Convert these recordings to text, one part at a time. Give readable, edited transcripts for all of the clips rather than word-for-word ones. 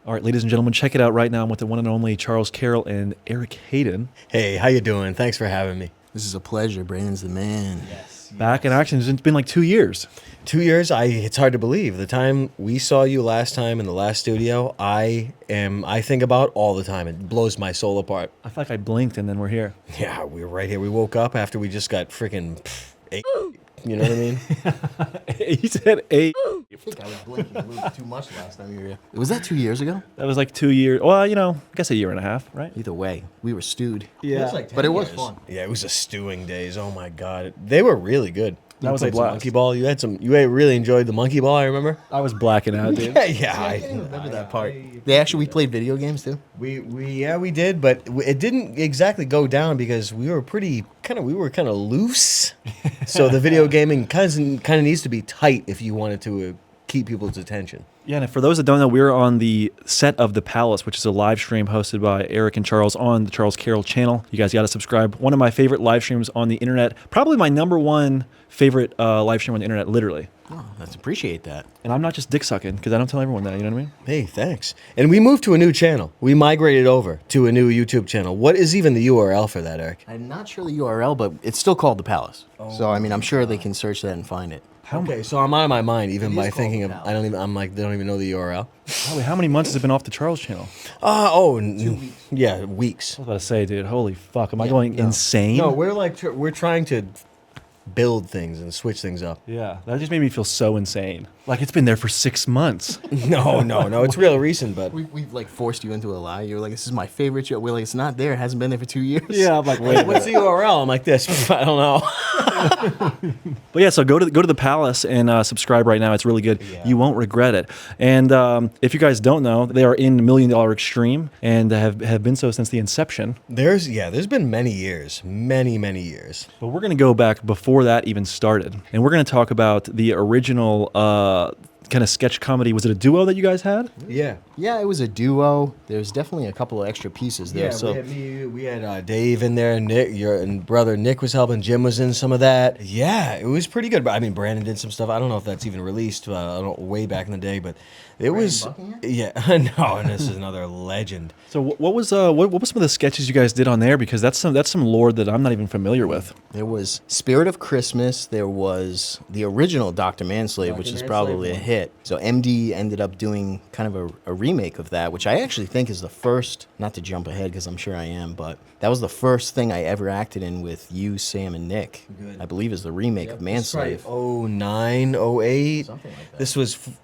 All right, ladies and gentlemen, check it out right now. I'm with the one and only Charles, Carroll, and Erick Hayden. Hey, how you doing? Thanks for having me. This is a pleasure. Brandon's the man. Yes. Back in action. It's been like 2 years. 2 years. It's hard to believe. The time we saw you last time in the last studio, I think about all the time. It blows my soul apart. I feel like I blinked and then we're here. Yeah, we were right here. We woke up after we just got freaking ate. You know what I mean? He said 8. I think I was blinking a little too much last time you were here. Was that 2 years ago? That was like 2 years. Well, I guess a year and a half, right? Either way, we were stewed. Yeah. But it was fun. Yeah, it was a stewing days. Oh my god, they were really good. That was a played some blast. monkey ball. You really enjoyed the monkey ball. I remember. I was blacking out, dude. Yeah, I can't even remember that part. We played video games too? We did, but it didn't exactly go down because we were kind of loose. So the video gaming kind of needs to be tight if you wanted to keep people's attention. Yeah, and for those that don't know, we're on the set of The Palace, which is a live stream hosted by Erick and Charles on the Charles Carroll channel. You guys got to subscribe. One of my favorite live streams on the internet. Probably my #1 favorite live stream on the internet, literally. Oh, let's appreciate that. And I'm not just dick sucking, because I don't tell everyone that, you know what I mean? Hey, thanks. And we moved to a new channel. We migrated over to a new YouTube channel. What is even the URL for that, Erick? I'm not sure the URL, but it's still called The Palace. So, I'm sure they can search that and find it. Okay, so I'm out of my mind even It by is thinking of. called I don't even. They don't even know the URL. Holy, how many months has it been off the Charles channel? Yeah, weeks. I was about to say, dude, holy fuck, am I going insane? No, we're trying to build things and switch things up. Yeah, that just made me feel so insane. Like it's been there for 6 months. No, it's real recent, but We've forced you into a lie. You're like, this is my favorite show. We're like, it's not there. It hasn't been there for 2 years. Yeah, I'm like, wait. what's the URL? I'm like this. I don't know. But yeah, so go to the Palace and subscribe right now. It's really good. Yeah. You won't regret it. And if you guys don't know, they are in $1 Million Extreme and have been so since the inception. There's been many years. But we're going to go back before that even started. And we're going to talk about the original kind of sketch comedy. Was it a duo that you guys had? Yeah. Yeah, it was a duo. There's definitely a couple of extra pieces there. We had Dave in there. Nick, and brother Nick was helping. Jim was in some of that. Yeah, it was pretty good. But Brandon did some stuff. I don't know if that's even released. I don't way back in the day, but it was. Buckingham? Yeah, no, and this is another legend. So what was some of the sketches you guys did on there? Because that's some lore that I'm not even familiar with. There was Spirit of Christmas. There was the original Dr. Manslave, which is probably a hit. So MD ended up doing kind of a remake of that, which I actually think is the first, not to jump ahead because I'm sure I am, but that was the first thing I ever acted in with you, Sam, and Nick. Good. I believe is the remake of Manslave. 09, 08. Something like that. This was for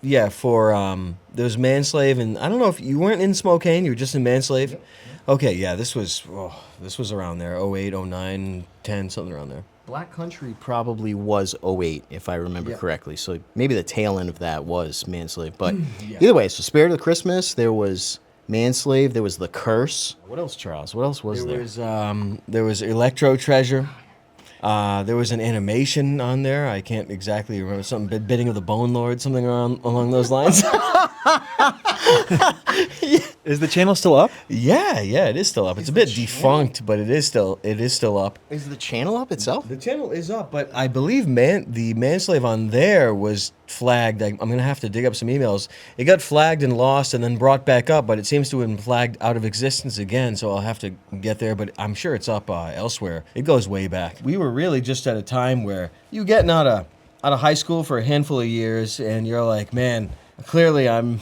there was Manslave, and I don't know if you weren't in Spokane, you were just in Manslave. Yep. Okay, yeah, this was around there, 08, 09, 10, something around there. Black Country probably was 08, if I remember correctly. So maybe the tail end of that was Manslave. But either way, so Spirit of Christmas, there was Manslave, there was The Curse. What else, Charles? What else was there? There was Electro Treasure. There was an animation on there. I can't exactly remember, something bidding of the Bone Lord, something along those lines. Is the channel still up? Yeah, it is still up. It's a bit defunct, but it is still up. Is the channel up itself? The channel is up, but I believe the Manslave on there was flagged. I'm going to have to dig up some emails. It got flagged and lost and then brought back up, but it seems to have been flagged out of existence again, so I'll have to get there, but I'm sure it's up elsewhere. It goes way back. We were really just at a time where you getting out of high school for a handful of years, and you're like, man, clearly I'm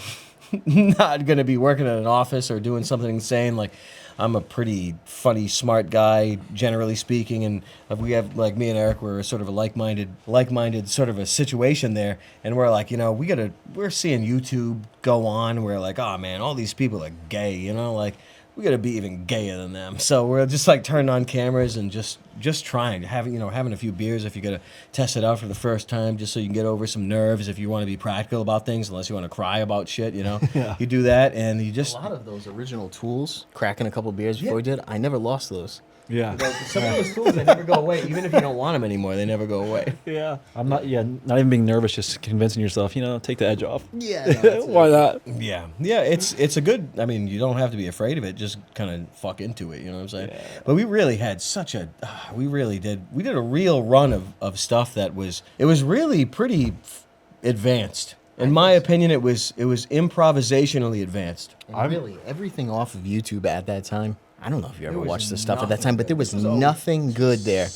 not going to be working in an office or doing something insane. Like, I'm a pretty funny, smart guy, generally speaking, and we have, like, me and Erick, we're sort of a like-minded sort of a situation there, and we're like, we're seeing YouTube go on, we're like, oh man, all these people are gay, like, we gotta be even gayer than them. So we're just like turning on cameras and just trying, having a few beers if you're gonna test it out for the first time, just so you can get over some nerves if you want to be practical about things, unless you want to cry about shit, Yeah. You do that and you just. A lot of those original tools, cracking a couple beers before we did, I never lost those. Yeah. Some of those tools, they never go away. Even if you don't want them anymore, they never go away. Yeah. I'm not even being nervous, just convincing yourself, take the edge off. Yeah. Why not? Yeah, it's a good. You don't have to be afraid of it. Just kind of fuck into it. You know what I'm saying? Yeah. But we really had we did a real run of stuff that was really pretty advanced. In my opinion, it was improvisationally advanced. And really, everything off of YouTube at that time, I don't know if you ever was watched the stuff at that nothing time, but there good. was This was nothing good there.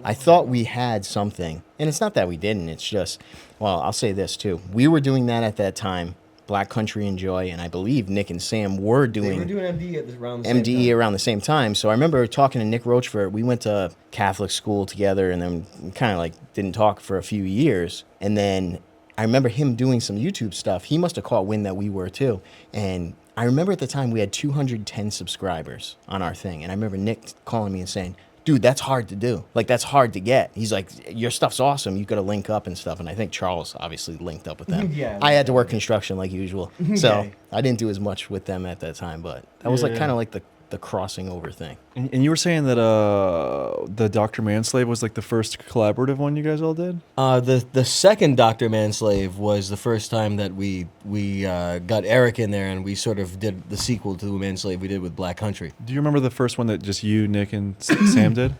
I thought we had something. And it's not that we didn't. It's just, well, I'll say this too. We were doing that at that time, Black Country and Joy, and I believe Nick and Sam were They doing were doing MDE at around the same MDE time. around the same time. So I remember talking to Nick Rochford. We went to Catholic school together and then kind of like didn't talk for a few years. And then I remember him doing some YouTube stuff. He must have caught wind that we were too. And I remember at the time we had 210 subscribers on our thing. And I remember Nick calling me and saying, dude, that's hard to do. Like, that's hard to get. He's like, your stuff's awesome. You got to link up and stuff. And I think Charles obviously linked up with them. Yeah. I had to work construction like usual. So Yeah. I didn't do as much with them at that time. But that was like kind of like the crossing over thing. And you were saying that the Dr. Manslave was like the first collaborative one you guys all did? The second Dr. Manslave was the first time that we got Erick in there, and we sort of did the sequel to Manslave we did with Black Country. Do you remember the first one that just you, Nick, and Sam did?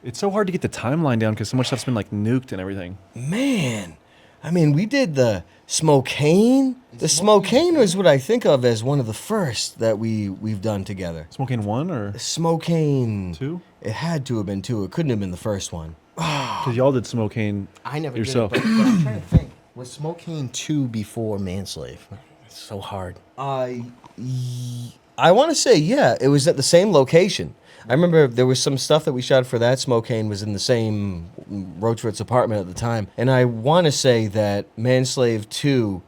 It's so hard to get the timeline down because so much stuff's been like nuked and everything. Man, I mean, we did the Smokane. The Smokane was what I think of as one of the first that we've done together. Smoking 1 or Smokane 2? It had to have been 2. It couldn't have been the first one. Because y'all did Smoking I never yourself. did it, but I'm trying to think. Was Smokane 2 before Manslave? It's so hard. I want to say, yeah, it was at the same location. I remember there was some stuff that we shot for that Smokane was in the same Rochford's apartment at the time. And I want to say that Manslave 2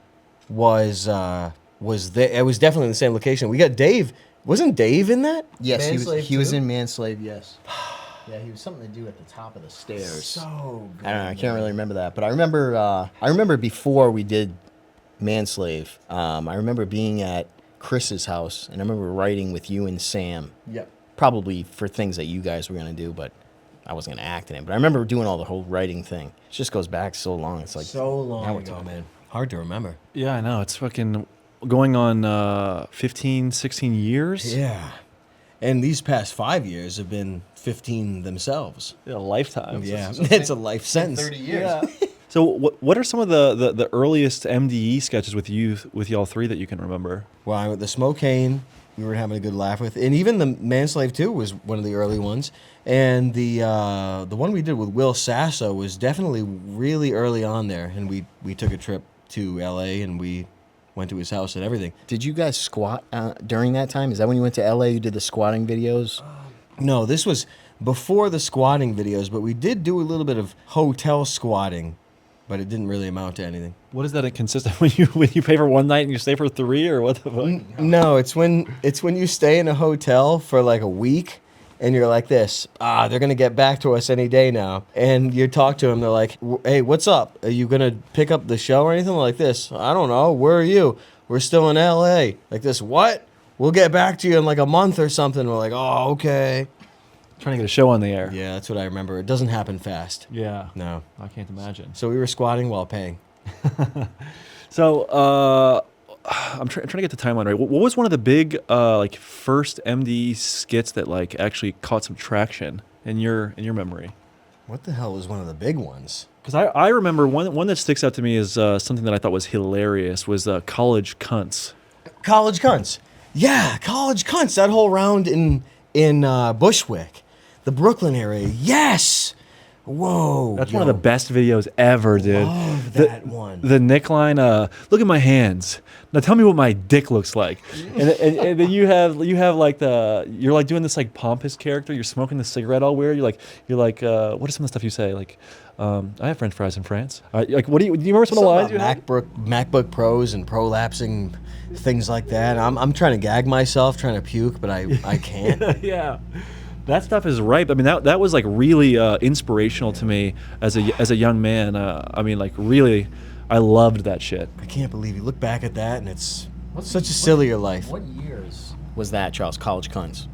was there. It was definitely in the same location. We got Dave. Wasn't Dave in that? Yes, Manslave he was 2? in Manslave, yes. Yeah, he was something to do at the top of the stairs. So good. I don't know, I can't really remember that. But I remember before we did Manslave, I remember being at Chris's house, and I remember writing with you and Sam. Yep. Probably for things that you guys were going to do, but I wasn't going to act in it. But I remember doing all the whole writing thing. It just goes back so long. It's like So long now we're ago, talking. man. Hard to remember. Yeah, I know. It's fucking going on 15, 16 years. Yeah. And these past 5 years have been 15 themselves. A lifetime. Yeah. It's a life sentence. 30 years. Yeah. So what are some of the earliest MDE sketches with y'all three that you can remember? Well, with the Smokane, we were having a good laugh with, and even the Manslave 2 was one of the early ones, and the one we did with Will Sasso was definitely really early on there, and we took a trip to L.A. and we went to his house and everything. Did you guys squat during that time? Is that when you went to LA? You did the squatting videos? No, this was before the squatting videos, but we did do a little bit of hotel squatting, but it didn't really amount to anything. What does that consist of? When you pay for one night and you stay for 3, or what the fuck? No, it's when you stay in a hotel for like a week and you're like this, they're going to get back to us any day now. And you talk to them, they're like, hey, what's up? Are you going to pick up the show or anything like this? I don't know. Where are you? We're still in LA. Like this, what? We'll get back to you in like a month or something. We're like, oh, okay. Trying to get a show on the air. Yeah, that's what I remember. It doesn't happen fast. Yeah. No. I can't imagine. So we were squatting while paying. So I'm trying to get the timeline right. What was one of the big like first MD skits that like actually caught some traction in your memory? What the hell was one of the big ones? Because I remember one that sticks out to me is something that I thought was hilarious was College Cunts. College Cunts. Yeah, College Cunts. That whole round in Bushwick. The Brooklyn area. Yes! Whoa. That's one of the best videos ever, dude. Love that one. The Nick line, look at my hands. Now tell me what my dick looks like. and then you have like you're like doing this like pompous character. You're smoking the cigarette all weird. You're like what is some of the stuff you say? Like, I have French fries in France. Like, what do you remember some of the lines you had? MacBook Pros and prolapsing, things like that. I'm trying to gag myself, trying to puke, but I can't. Yeah. That stuff is ripe. I mean, that was like really inspirational to me as a young man. I mean, like really, I loved that shit. I can't believe you look back at that and it's such a sillier life. What years was that, Charles? College Cunts?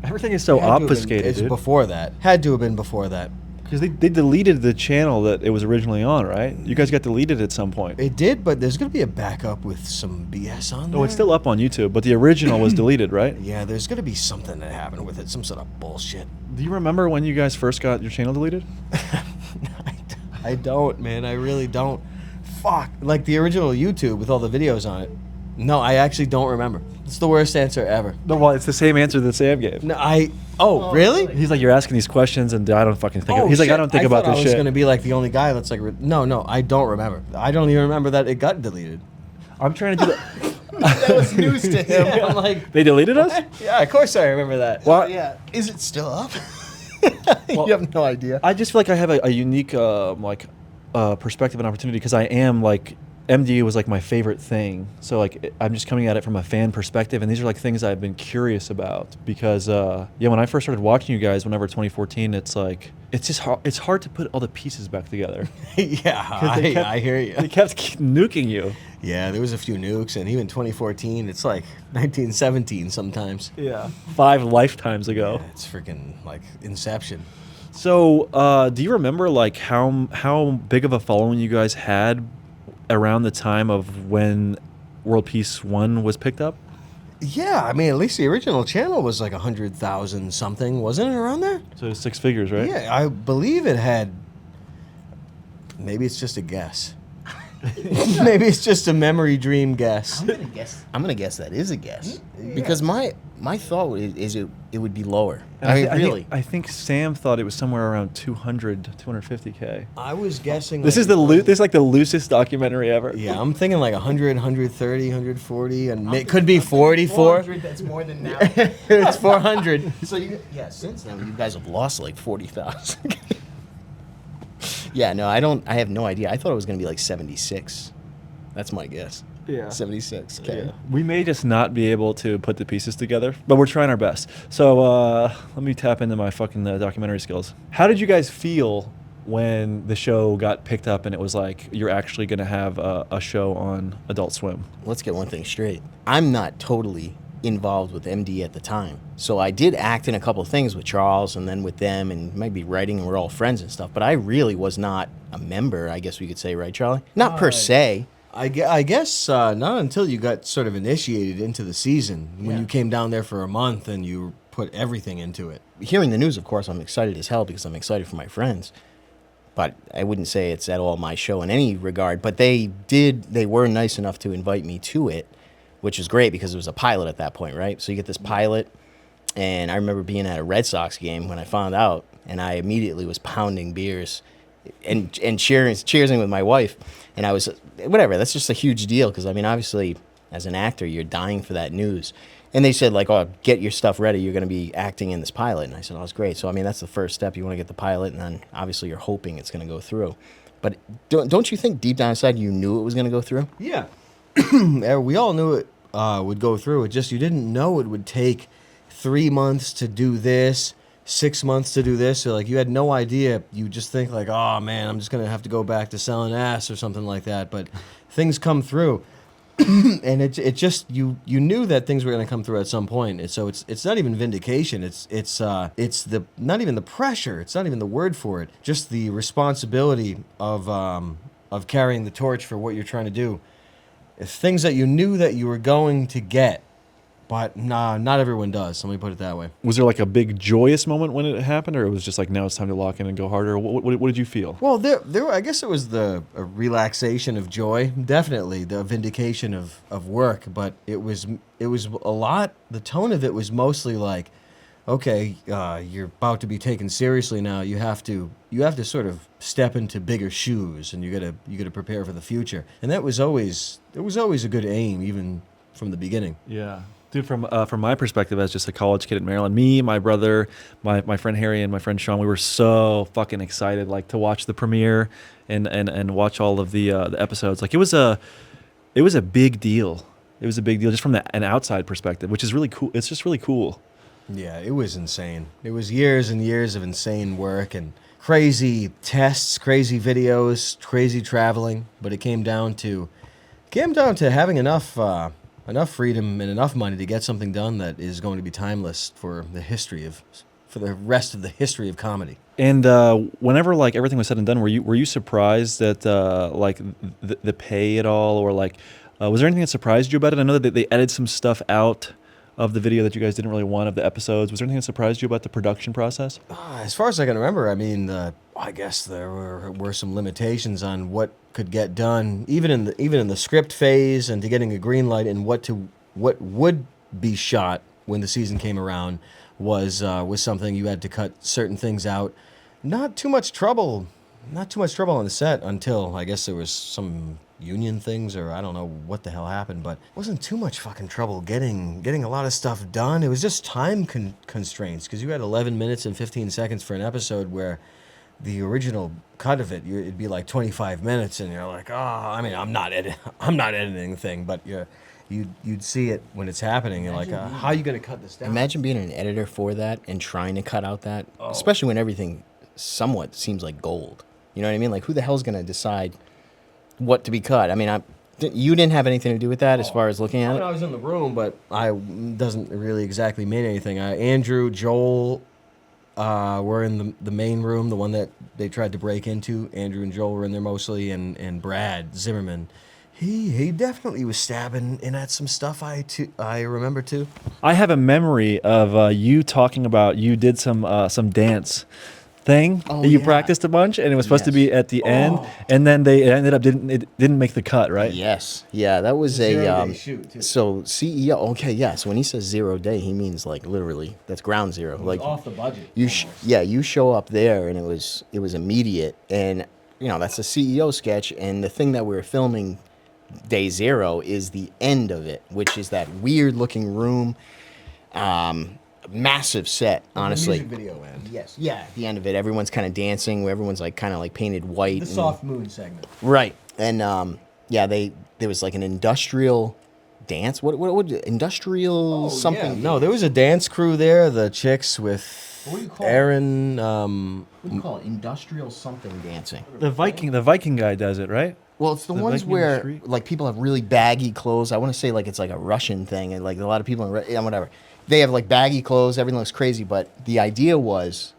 Everything is so Had to have been- obfuscated, It's dude. before that. Had to have been before that. Because they deleted the channel that it was originally on, right? You guys got deleted at some point. It did, but there's going to be a backup with some BS on there. Oh, it's still up on YouTube, but the original was deleted, right? Yeah, there's going to be something that happened with it, some sort of bullshit. Do you remember when you guys first got your channel deleted? I don't, man. I really don't. fuck. Like the original YouTube with all the videos on it. No, I actually don't remember. It's the worst answer ever. No, well, it's the same answer that Sam gave. No, really? He's like, you're asking these questions, and I don't fucking think. He's like, I don't think about this I was shit. going to be like the only guy that's like, no, I don't remember. I don't even remember that it got deleted. I'm trying to do that. That was news to him. Yeah, I'm like, They deleted us? yeah, of course I remember that. Well, Yeah. Is it still up? Well, You have no idea. I just feel like I have a unique perspective and opportunity because I am like MD was like my favorite thing. So like I'm just coming at it from a fan perspective, and these are like things I've been curious about because when I first started watching you guys, whenever 2014, it's like it's hard to put all the pieces back together. Yeah, I hear you. They kept nuking you. Yeah, there was a few nukes, and even 2014, it's like 1917 sometimes. Yeah, 5 lifetimes ago. Yeah, it's freaking like Inception. So, do you remember like how big of a following you guys had around the time of when World Peace 1 was picked up? Yeah, I mean, at least the original channel was like 100,000 something, wasn't it around there? So 6 figures, right? Yeah, I believe it had. Maybe it's just a guess. Maybe it's just a memory dream guess. I'm gonna guess that is a guess because my thought is it would be lower. And I mean, really. I think Sam thought it was somewhere around 200, 250K. I was guessing. This is this is like the loosest documentary ever. Yeah, I'm thinking like 100, 130, 140, and it could be 44. That's more than now. It's 400. So since then you guys have lost like 40,000. Yeah, no, I have no idea. I thought it was gonna be like 76. That's my guess. Yeah. 76. Okay. Yeah. We may just not be able to put the pieces together, but we're trying our best. So let me tap into my fucking documentary skills. How did you guys feel when the show got picked up and it was like you're actually going to have a show on Adult Swim? Let's get one thing straight. I'm not totally involved with MD at the time. So I did act in a couple of things with Charles and then with them and maybe writing, and we're all friends and stuff, but I really was not a member, I guess we could say, right, Charlie? Not per se. I guess not until you got sort of initiated into the season, when you came down there for a month and you put everything into it. Hearing the news, of course, I'm excited as hell because I'm excited for my friends. But I wouldn't say it's at all my show in any regard. But they were nice enough to invite me to it, which is great because it was a pilot at that point, right? So you get this pilot, and I remember being at a Red Sox game when I found out, and I immediately was pounding beers and cheersing with my wife. And I was, whatever, that's just a huge deal because, I mean, obviously, as an actor, you're dying for that news. And they said, like, oh, get your stuff ready. You're going to be acting in this pilot. And I said, oh, it's great. So, I mean, that's the first step. You want to get the pilot, and then, obviously, you're hoping it's going to go through. But don't you think deep down inside you knew it was going to go through? Yeah. We all knew it would go through. It just, you didn't know it would take 3 months to do this, 6 months to do this. So, like, you had no idea. You just think, like, oh, man, I'm just going to have to go back to selling ass or something like that. But things come through. And it just, you knew that things were going to come through at some point. And so it's not even vindication. It's the not even the pressure. It's not even the word for it. Just the responsibility of carrying the torch for what you're trying to do. It's things that you knew that you were going to get, but not everyone does. Let me put it that way. Was there like a big joyous moment when it happened, or it was just like now it's time to lock in and go harder? What did you feel? Well, I guess it was a relaxation of joy, definitely the vindication of work, but it was a lot. The tone of it was mostly like, okay, you're about to be taken seriously now. You have to sort of step into bigger shoes, and you gotta prepare for the future. And it was always a good aim, even from the beginning. Yeah. Dude, from my perspective as just a college kid in Maryland, me, my brother, my friend Harry, and my friend Sean, we were so fucking excited, like, to watch the premiere and watch all of the episodes. Like, it was a big deal. It was a big deal just from an outside perspective, which is really cool. It's just really cool. Yeah, it was insane. It was years and years of insane work and crazy tests, crazy videos, crazy traveling. But it came down to having enough freedom and enough money to get something done that is going to be timeless for the rest of the history of comedy. And whenever like everything was said and done, were you surprised that like the pay at all, or like was there anything that surprised you about it? I know that they edited some stuff out of the video that you guys didn't really want of the episodes? Was there anything that surprised you about the production process? As far as I can remember, I mean, I guess there were some limitations on what could get done, even in the script phase, and to getting a green light, and what would be shot when the season came around was something you had to cut certain things out. Not too much trouble on the set until I guess there was some union things, or I don't know what the hell happened, but it wasn't too much fucking trouble getting a lot of stuff done. It was just time constraints, because you had 11 minutes and 15 seconds for an episode, where the original cut of it, it'd be like 25 minutes, and you're like, oh, I mean, I'm not editing the thing, but you'd see it when it's happening. You're like, how are you going to cut this down? Imagine being an editor for that and trying to cut out that, especially when everything somewhat seems like gold. You know what I mean? Like, who the hell's going to decide what to be cut? I mean, you didn't have anything to do with that as far as looking at it? I was in the room, but doesn't really exactly mean anything. Andrew, Joel were in the main room, the one that they tried to break into. Andrew and Joel were in there mostly, and Brad Zimmerman. He definitely was stabbing in at some stuff I remember too. I have a memory of you talking about you did some dance thing that you practiced a bunch, and it was supposed to be at the end, and then it ended up didn't make the cut, right? Yes. Yeah, that was Zero-day shoot, too. So CEO. Okay, yeah. So when he says 0 day, he means like literally that's ground zero. Like off the budget. You you show up there, and it was immediate, and that's a CEO sketch, and the thing that we were filming day 0 is the end of it, which is that weird looking room. Massive set, honestly. The music video end. Yes. Yeah, at the end of it, everyone's kind of dancing. Everyone's like kind of like painted white. The soft moon segment. Right, and there was like an industrial dance. What industrial something? Yeah. No, there was a dance crew there. The chicks with What do you call it? Aaron. What do you call it? Industrial something dancing. The Viking guy does it, right? Well, it's the The ones Viking in the where street? like people have really baggy clothes. I want to say like it's like a Russian thing, and like a lot of people whatever. They have like baggy clothes. Everything looks crazy, but the idea was,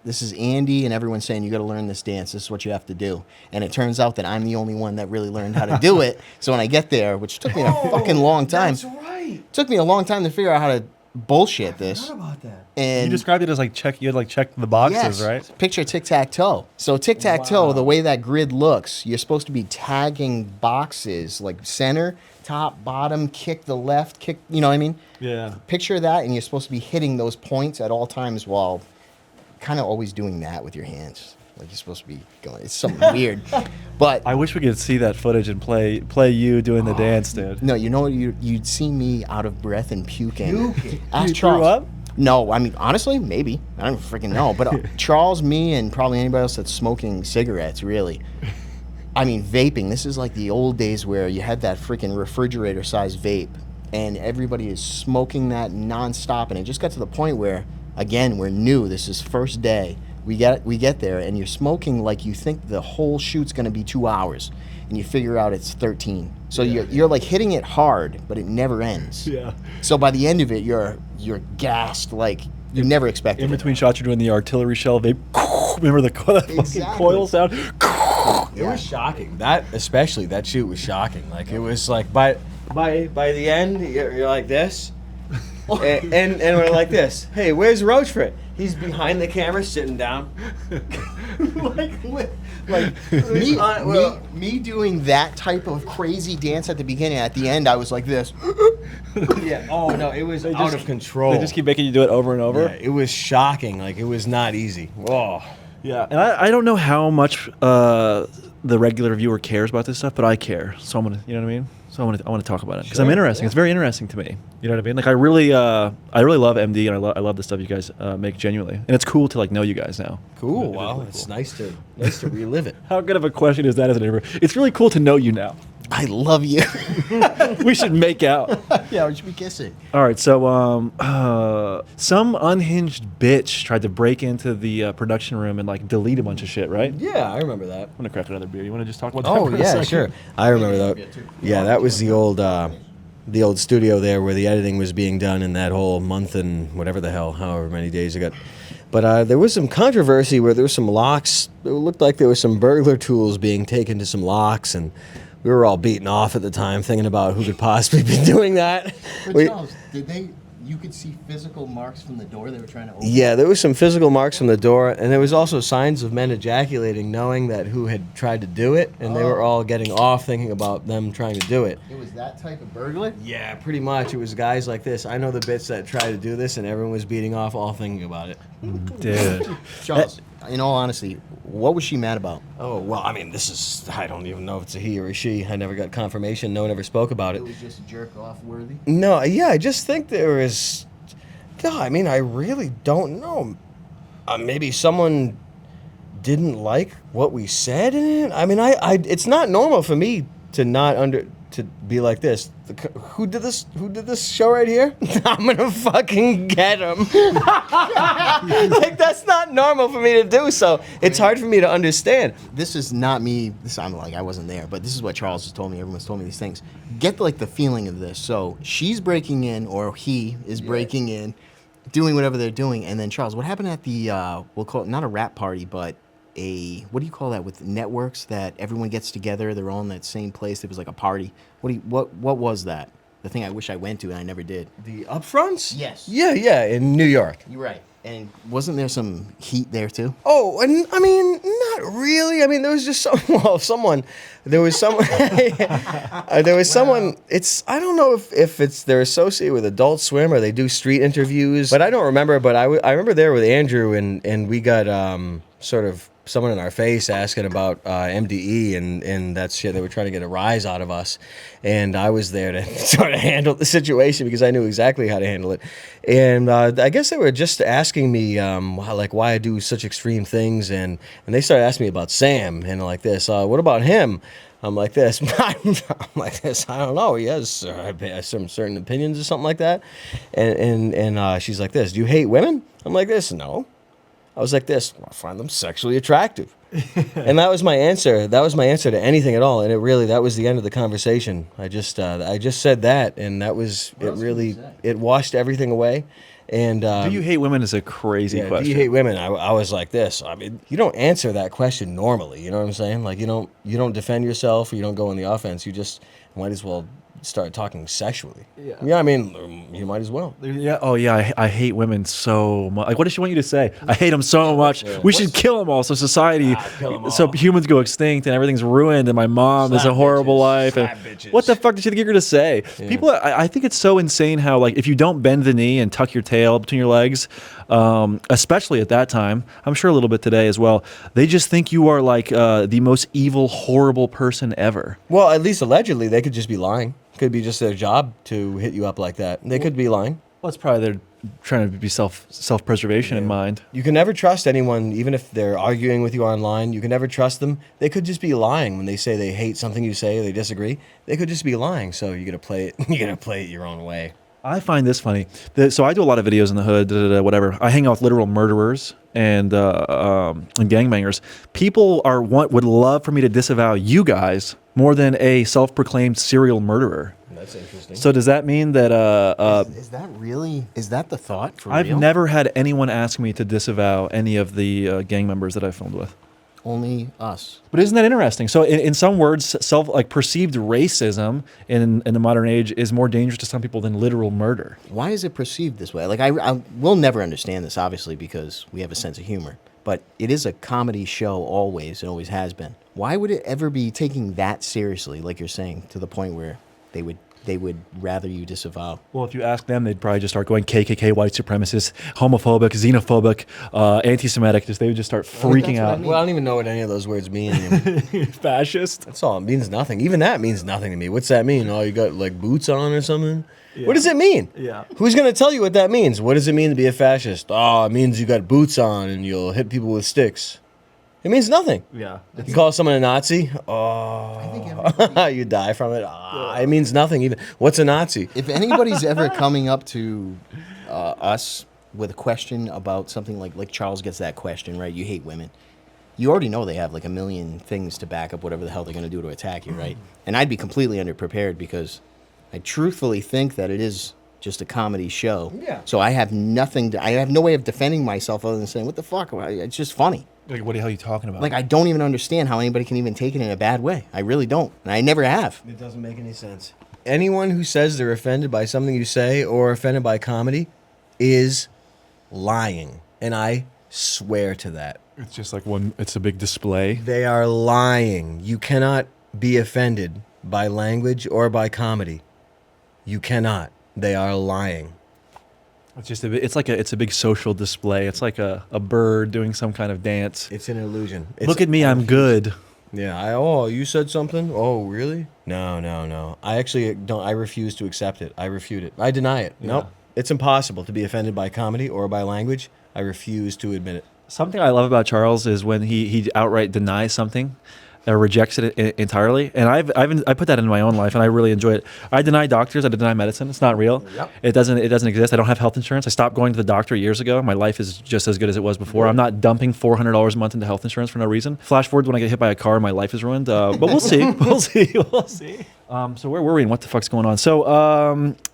this is Andy, and everyone's saying you got to learn this dance. This is what you have to do. And it turns out that I'm the only one that really learned how to do it. So when I get there, which took me a fucking long time, That's right. took me a long time to figure out how to bullshit this. What about that? And You described it as like you had like check the boxes, yes, right? picture tic-tac-toe. So tic-tac-toe, Wow. the way that grid looks, you're supposed to be tagging boxes like center, top, bottom, kick the left, kick, you know what I mean? Yeah. Picture that, and you're supposed to be hitting those points at all times while kind of always doing that with your hands. Like you're supposed to be going. It's something weird. But I wish we could see that footage and play you doing the dance, dude. no, you know what? You'd see me out of breath and puking. Ask You Charles. threw up? No, I mean, honestly, maybe. I don't freaking know. But Charles, me, and probably anybody else that's smoking cigarettes, really. I mean, vaping. This is like the old days where you had that freaking refrigerator-sized vape, and everybody is smoking that nonstop. And it just got to the point where, again, we're new. This is first day. We get there, and you're smoking like you think the whole shoot's going to be 2 hours, and you figure out it's 13. So you're like hitting it hard, but it never ends. Yeah. So by the end of it, you're gassed like you never expected. In it. between shots, you're doing the artillery shell vape. Remember the fucking Exactly. coil sound? It was shocking. That shoot was shocking. Like it was like by the end, you're like this, and we're like this. Hey, where's Roachford? He's behind the camera, sitting down. Me doing that type of crazy dance at the beginning. At the end, I was like this. Yeah. Oh no, it was out of control. They just keep making you do it over and over. Yeah, it was shocking. Like it was not easy. Oh. Yeah, and I don't know how much the regular viewer cares about this stuff, but I care. So I'm gonna, you know what I mean? So I want to talk about it because I'm interesting. It's very interesting to me. You know what I mean? Like I really love MD, and I love the stuff you guys make genuinely, and it's cool to like know you guys now. Cool. Well, it's nice to relive it. How good of a question is that as a neighbor? It's really cool to know you now. I love you. We should make out. Yeah, we should be kissing. All right, so some unhinged bitch tried to break into the production room and like delete a bunch of shit, right? Yeah, I remember that. I'm gonna crack another beer. You want to just talk about that? Oh for a yeah, second? sure. I remember that. Yeah, that was the old studio there where the editing was being done in that whole month and whatever the hell, however many days ago. But there was some controversy where there were some locks. It looked like there was some burglar tools being taken to some locks, and we were all beaten off at the time, thinking about who could possibly be doing that. Charles, did you could see physical marks from the door they were trying to open. Yeah, there was some physical marks from the door, and there was also signs of men ejaculating, knowing that who had tried to do it, and they were all getting off thinking about them trying to do it. It was that type of burglar? Yeah, pretty much. It was guys like this. I know the bits that tried to do this, and everyone was beating off all thinking about it. Dude. Charles, in all honesty, what was she mad about? Oh, well, I mean, this is, I don't even know if it's a he or a she. I never got confirmation. No one ever spoke about it. It was just jerk-off worthy? No, yeah, I just think there was. God, I mean, I really don't know. Maybe someone didn't like what we said in it. I mean, it's not normal for me to to be like this. Who did this? Who did this show right here? I'm gonna fucking get him. Like, that's not normal for me to do. So it's hard for me to understand. This is not me. I'm like, I wasn't there, but this is what Charles has told me. Everyone's told me these things. Get like the feeling of this. So she's breaking in, or he is breaking in, doing whatever they're doing, and then Charles, what happened at the we'll call it not a rap party, but what do you call that with networks that everyone gets together? They're all in that same place. It was like a party. What was that? The thing I wish I went to and I never did. The upfronts? Yes. Yeah, in New York. You're right. And wasn't there some heat there too? Oh, and I mean, not really. I mean, there was just there was someone, there was someone, it's, I don't know if it's, they're associated with Adult Swim or they do street interviews, but I don't remember, but I remember there with Andrew and we got, sort of someone in our face asking about MDE and that shit. They were trying to get a rise out of us, and I was there to sort of handle the situation because I knew exactly how to handle it. And I guess they were just asking me why I do such extreme things, and they started asking me about Sam and like this. What about him? I'm like this. I'm like this. I don't know. He has some certain opinions or something like that. And she's like this. Do you hate women? I'm like this. No. I was like this. I find them sexually attractive. And that was my answer. That was my answer to anything at all. And that was the end of the conversation. I just said that, and that was it. Really, it washed everything away. And Do you hate women is a crazy question. Do you hate women? I was like this. I mean, you don't answer that question normally. You know what I'm saying? Like, you don't defend yourself, or you don't go on the offense. You just might as well start talking sexually. Yeah, I mean, you might as well. Yeah. Oh, yeah. I hate women so much. Like, what does she want you to say? I hate them so much. We should kill them all, so society, so humans go extinct and everything's ruined, and my mom is a horrible life. And what the fuck did you think you were gonna say? Yeah. People, I think it's so insane how, like, if you don't bend the knee and tuck your tail between your legs, especially at that time, I'm sure a little bit today as well, they just think you are like the most evil, horrible person ever. Well, at least allegedly, they could just be lying. Could be just their job to hit you up like that. They could be lying. Well, it's probably they're trying to be self-preservation in mind. You can never trust anyone, even if they're arguing with you online. You can never trust them. They could just be lying when they say they hate something you say, or they disagree. They could just be lying. So you gotta play it. You gotta play it your own way. I find this funny. So I do a lot of videos in the hood, whatever. I hang out with literal murderers and gangbangers. People would love for me to disavow you guys more than a self-proclaimed serial murderer. That's interesting. So does that mean that is that the thought for I've real? never had anyone ask me to disavow any of the gang members that I filmed with. Only us. But isn't that interesting? So in some words, perceived racism in the modern age is more dangerous to some people than literal murder. Why is it perceived this way? Like, I will never understand this, obviously, because we have a sense of humor. But it is a comedy show always. It always has been. Why would it ever be taking that seriously, like you're saying, to the point where they would rather you disavow? Well, if you ask them, they'd probably just start going KKK, white supremacist, homophobic, xenophobic, anti-Semitic. They would just start freaking out. Well, I don't even know what any of those words mean. Fascist? That's all. It means nothing. Even that means nothing to me. What's that mean? Oh, you got like boots on or something? Yeah. What does it mean? Yeah. Who's going to tell you what that means? What does it mean to be a fascist? Oh, it means you got boots on and you'll hit people with sticks. It means nothing. Yeah. You call someone a Nazi? Oh, you die from it. It means nothing. Even what's a Nazi? If anybody's ever coming up to us with a question about something like Charles gets that question, right? You hate women. You already know they have like a million things to back up whatever the hell they're going to do to attack you, right? And I'd be completely underprepared because I truthfully think that it is just a comedy show. Yeah. So I have I have no way of defending myself other than saying, what the fuck? It's just funny. Like, what the hell are you talking about? Like, I don't even understand how anybody can even take it in a bad way. I really don't. And I never have. It doesn't make any sense. anyone who says they're offended by something you say or offended by comedy is lying. And I swear to that. It's just like it's a big display. They are lying. You cannot be offended by language or by comedy. You cannot. They are lying. It's a big social display. It's like a bird doing some kind of dance. It's an illusion. Look at me, I'm good. Yeah. Oh, you said something? Oh, really? No. I actually don't. I refuse to accept it. I refute it. I deny it. Yeah. Nope. It's impossible to be offended by comedy or by language. I refuse to admit it. Something I love about Charles is when he outright denies something or rejects it entirely. And I put that in my own life, and I really enjoy it. I deny doctors. I deny medicine. It's not real. Yep. It doesn't exist. I don't have health insurance. I stopped going to the doctor years ago. My life is just as good as it was before. I'm not dumping $400 a month into health insurance for no reason. Flash forward when I get hit by a car, my life is ruined. But we'll see. We'll see. So where were we and what the fuck's going on? So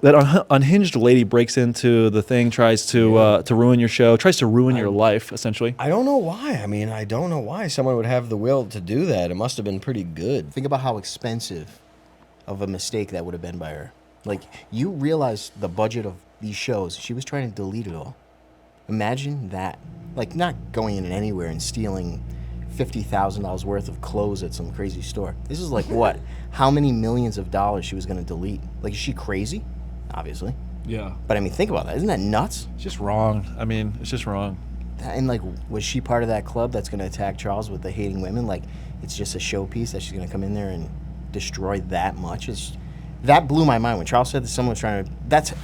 that unhinged lady breaks into the thing, tries to ruin your show, tries to ruin your life, essentially. I don't know why. I mean, I don't know why someone would have the will to do that. It must have been pretty good. Think about how expensive of a mistake that would have been by her. Like, you realize the budget of these shows. She was trying to delete it all. Imagine that. Like, not going in anywhere and stealing $50,000 worth of clothes at some crazy store. This is like what? How many millions of dollars she was going to delete? Like, is she crazy? Obviously. Yeah. But I mean, think about that. Isn't that nuts? It's just wrong. I mean, it's just wrong. And like, was she part of that club that's going to attack Charles with the hating women? Like, it's just a showpiece that she's going to come in there and destroy that much? That blew my mind when Charles said that someone was trying to.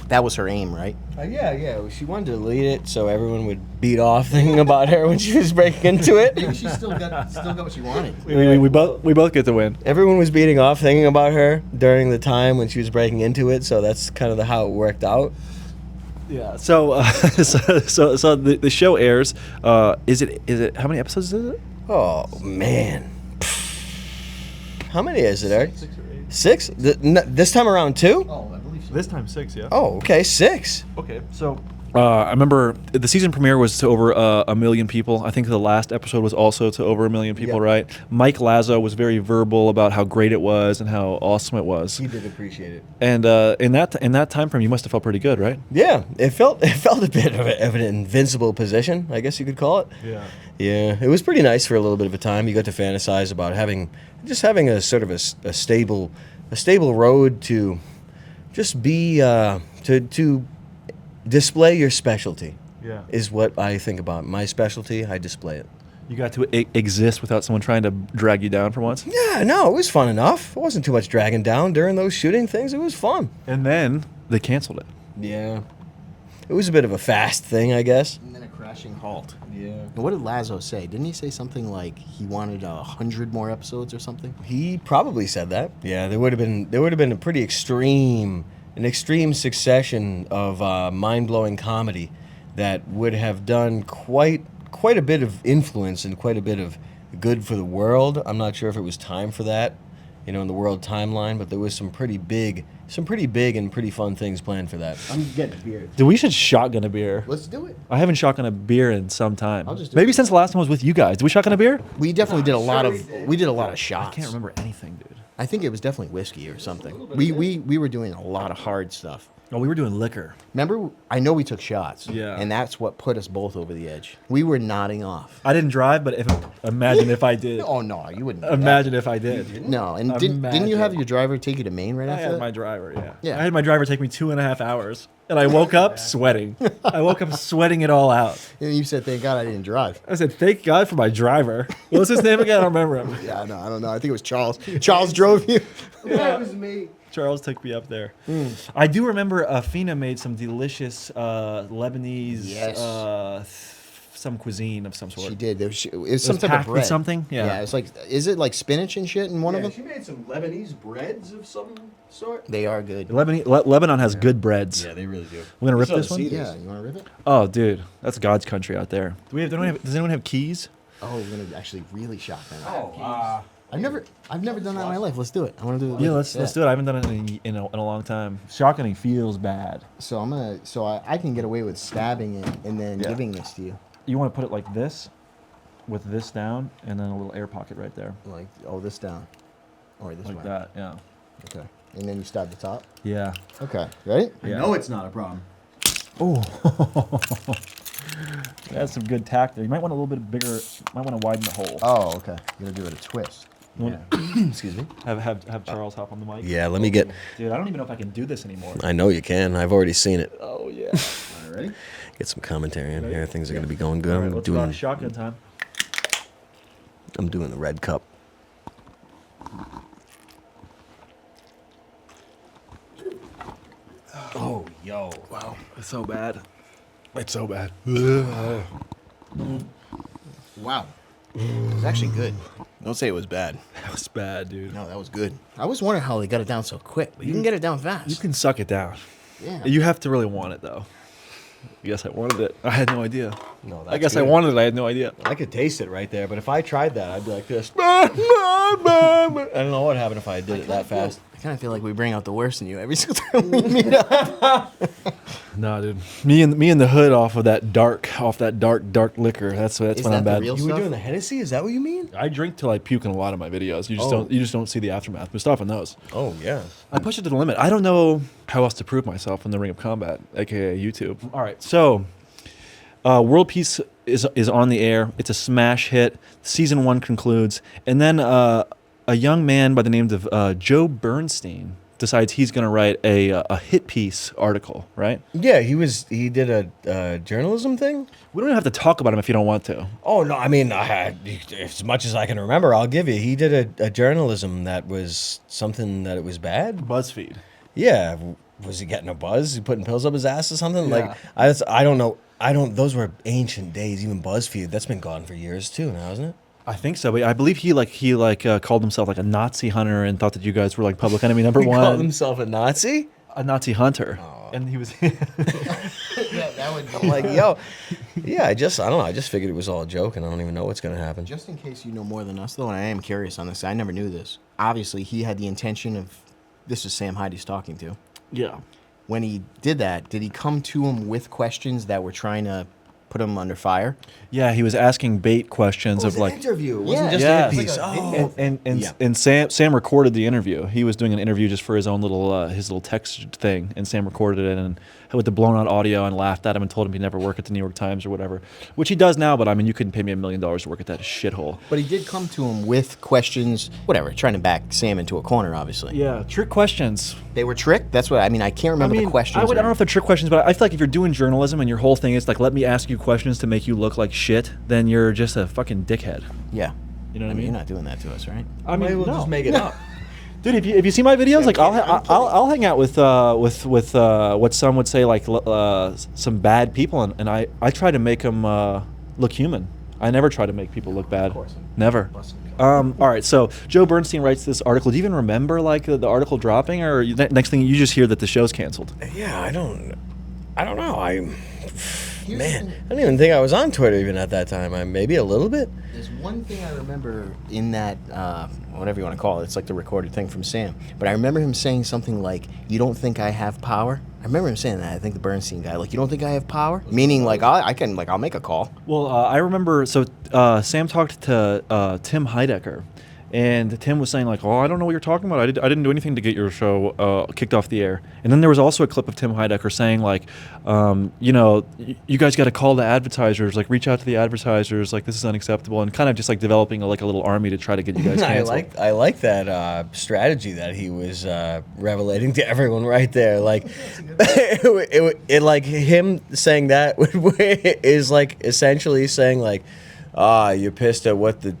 That was her aim, right? Yeah. She wanted to delete it so everyone would beat off thinking about her when she was breaking into it. Maybe she still got what she wanted. We both get to win. Everyone was beating off thinking about her during the time when she was breaking into it, so that's kind of how it worked out. Yeah. So so the show airs. Is it how many episodes is it? Oh man, how many is it, Eric? 6 or 8. 6? This time around 2? Oh, I believe so. This time 6. Yeah. Oh, okay, 6. Okay. So. I remember the season premiere was to over 1 million people. I think the last episode was also to over 1 million people, Yep. right? Mike Lazo was very verbal about how great it was and how awesome it was. He did appreciate it. And in that time frame, you must have felt pretty good, right? Yeah, it felt a bit of an invincible position, I guess you could call it. Yeah. Yeah, it was pretty nice for a little bit of a time. You got to fantasize about having a sort of a stable road to just be to display your specialty. Yeah. Is what I think about. My specialty, I display it. You got to exist without someone trying to drag you down for once. Yeah, no, it was fun enough. It wasn't too much dragging down during those shooting things. It was fun. And then they canceled it. Yeah. It was a bit of a fast thing, I guess. And then a crashing halt. Yeah. And what did Lazo say? Didn't he say something like he wanted 100 more episodes or something? He probably said that. Yeah, there would have been a pretty extreme succession of mind-blowing comedy that would have done quite a bit of influence and quite a bit of good for the world. I'm not sure if it was time for that, in the world timeline, but there was some pretty big and pretty fun things planned for that. I'm getting beer. Dude, we should shotgun a beer. Let's do it. I haven't shotgun a beer in some time. I'll just do Maybe it. since the last time I was with you guys. Did we shotgun a beer? We definitely did a lot of I shots. can't remember anything, dude. I think it was definitely whiskey or something. We were doing a lot of hard stuff. Oh, we were doing liquor. Remember, I know we took shots. Yeah. And that's what put us both over the edge. We were nodding off. I didn't drive, but imagine if I did. Oh no, you wouldn't. do Imagine if I did. that. No, and didn't you have your driver take you to Maine right I after had that? my driver, yeah. Yeah. I had my driver take me 2.5 hours, and I woke up sweating. I woke up sweating it all out. And you said, "Thank God I didn't drive." I said, "Thank God for my driver." What was his name again? I don't remember him. Yeah, no, I don't know. I think it was Charles. Charles drove you. That was me. Charles took me up there. I do remember Fina made some delicious Lebanese, Yes. some cuisine of some sort. She did. It was some type packed of with bread. something? Yeah. Yeah. It's like, is it like spinach and shit in one of them? She made some Lebanese breads of some sort. They are good. Lebanon has good breads. Yeah, they really do. We're gonna rip saw this the one. CD. Yeah, you want to rip it? Oh, dude, that's God's country out there. Does anyone have keys? Oh, we're gonna actually really shotgun. Oh, I've never done that in my life. Let's do it. I want to do it. Yeah, let's do it. I haven't done it in a long time. Shotgunning feels bad. So I can get away with stabbing it and then Yeah. giving this to you. You want to put it like this, with this down, and then a little air pocket right there, Like, this down, or this like way. that. Yeah. Okay. And then you start the top. Yeah. Okay. Ready? Yeah. I know it's not a problem. Oh. That's some good tact there. You might want a little bit bigger. Might want to widen the hole. Oh, okay. You gotta give it a twist. Yeah. Excuse me. Have Charles hop on the mic. Yeah, let me get. Dude, I don't even know if I can do this anymore. I know you can. I've already seen it. Oh yeah. All right, ready? Get some commentary in Ready? here. Things are going to be going good. All right, let's go on shotgun time. I'm doing the red cup. Oh, yo. Wow, it's so bad. It's so bad. Wow. It was actually good. Don't say it was bad. That was bad, dude. No, that was good. I was wondering how they got it down so quick. But you can get it down fast. You can suck it down. Yeah. You have to really want it, though. I guess I wanted it. I had no idea. No, I guess I wanted it. I had no idea. I could taste it right there, but if I tried that, I'd be like this. I don't know what happened if I did it that fast. I kind of feel like we bring out the worst in you every single time we meet up. No, dude. Me and the hood off that dark liquor. That's when Is I'm that the bad. real You were stuff? doing the Hennessy? Is that what you mean? I drink till I puke in a lot of my videos. You just Oh. you just don't see the aftermath. But stuff in those. Oh, yeah. I push it to the limit. I don't know how else to prove myself in the ring of combat, aka YouTube. All right, so World Peace is on the air. It's a smash hit. Season 1 concludes, and then a young man by the name of Joe Bernstein decides he's going to write a hit piece article. Right? Yeah, he did a journalism thing? We don't have to talk about him if you don't want to. Oh, no, I mean, as much as I can remember, I'll give you. He did a journalism that was something that it was bad. BuzzFeed. Yeah. Was he getting a buzz? He putting pills up his ass or something? Yeah. Like, I don't know. Those were ancient days, even BuzzFeed. That's been gone for years too now, isn't it? I think so, but I believe he called himself like a Nazi hunter and thought that you guys were like public enemy number He one. called himself a Nazi? A Nazi hunter, Oh. and he was. that would I'm like, yo. Yeah, I don't know. I just figured it was all a joke and I don't even know what's going to happen. Just in case you know more than us, though, and I am curious on this, I never knew this. Obviously, he had the intention of. This is Sam Hyde he's talking to. Yeah. When he did that, did he come to him with questions that were trying to put him under fire? Yeah, he was asking bait questions of like. interview. It wasn't just a Yeah, piece. and Sam recorded the interview. He was doing an interview just for his own little text thing, and Sam recorded it and with the blown out audio and laughed at him and told him he'd never work at the New York Times or whatever, which he does now. But I mean, you couldn't pay me $1 million to work at that shithole. But he did come to him with questions, whatever, trying to back Sam into a corner, obviously. Yeah, trick questions. They were tricked? That's what I mean. I can't remember the questions. I don't know if they're trick questions, but I feel like if you're doing journalism and your whole thing is like, let me ask you questions to make you look like shit, then you're just a fucking dickhead. Yeah. You know what I mean? You're not doing that to us, right? I Maybe we'll just make it up. Dude, if you see my videos, like I'll hang out with what some would say like some bad people, and I try to make them look human. I never try to make people look bad. Of course. Never. All right, so Joe Bernstein writes this article. Do you even remember like the article dropping, or next thing you just hear that the show's canceled? Yeah, I don't know. Man, I don't even think I was on Twitter even at that time. Maybe a little bit. There's one thing I remember in that, whatever you want to call it, it's like the recorded thing from Sam. But I remember him saying something like, "You don't think I have power?" I remember him saying that. I think the Bernstein guy, like, "You don't think I have power?" Meaning, like, I'll make a call. Well, I remember. So Sam talked to Tim Heidecker, and Tim was saying like, "Oh, I don't know what you're talking about. I didn't do anything to get your show kicked off the air." And then there was also a clip of Tim Heidecker saying like, you guys got to call the advertisers, like reach out to the advertisers, like this is unacceptable, and kind of just like developing a little army to try to get you guys canceled. I like that strategy that he was revelating to everyone right there. Like, it like him saying that is like essentially saying like, you're pissed at what the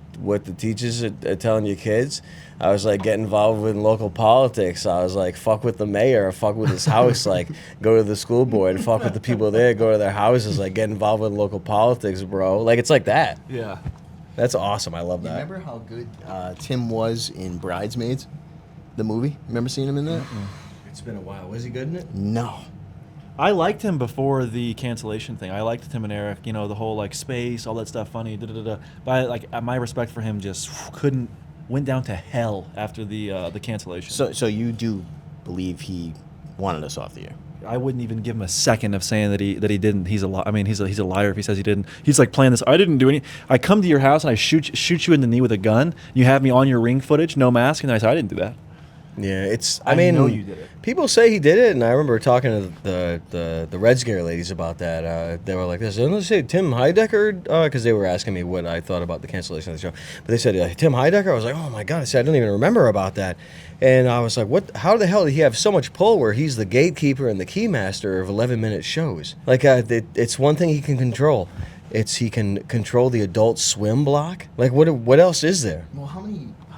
teachers are telling your kids. I was like, get involved with local politics. I was like, fuck with the mayor, or fuck with his house. Like, go to the school board, fuck with the people there, go to their houses. Like, get involved with local politics, bro. Like, it's like that. Yeah. That's awesome. I love that. Remember how good Tim was in Bridesmaids, the movie? Remember seeing him in that? It's been a while. Was he good in it? No. I liked him before the cancellation thing. I liked Tim and Eric, the whole like space, all that stuff, funny, But like my respect for him just went down to hell after the cancellation. So you do believe he wanted us off the air? I wouldn't even give him a second of saying that he didn't. He's a he's a liar if he says he didn't. He's like playing this. I didn't do any. I come to your house and I shoot you in the knee with a gun. You have me on your ring footage, no mask, and I say I didn't do that. Yeah, it's. I mean, know you did it. People say he did it, and I remember talking to the Red Scare ladies about that. They were like, "This, let's say Tim Heidecker," because they were asking me what I thought about the cancellation of the show. But they said Tim Heidecker. I was like, "Oh my god!" I said, "I don't even remember about that." And I was like, "What? How the hell did he have so much pull where he's the gatekeeper and the keymaster of 11-minute shows? Like, it's one thing he can control. He can control the Adult Swim block. Like, what else is there?" Well, how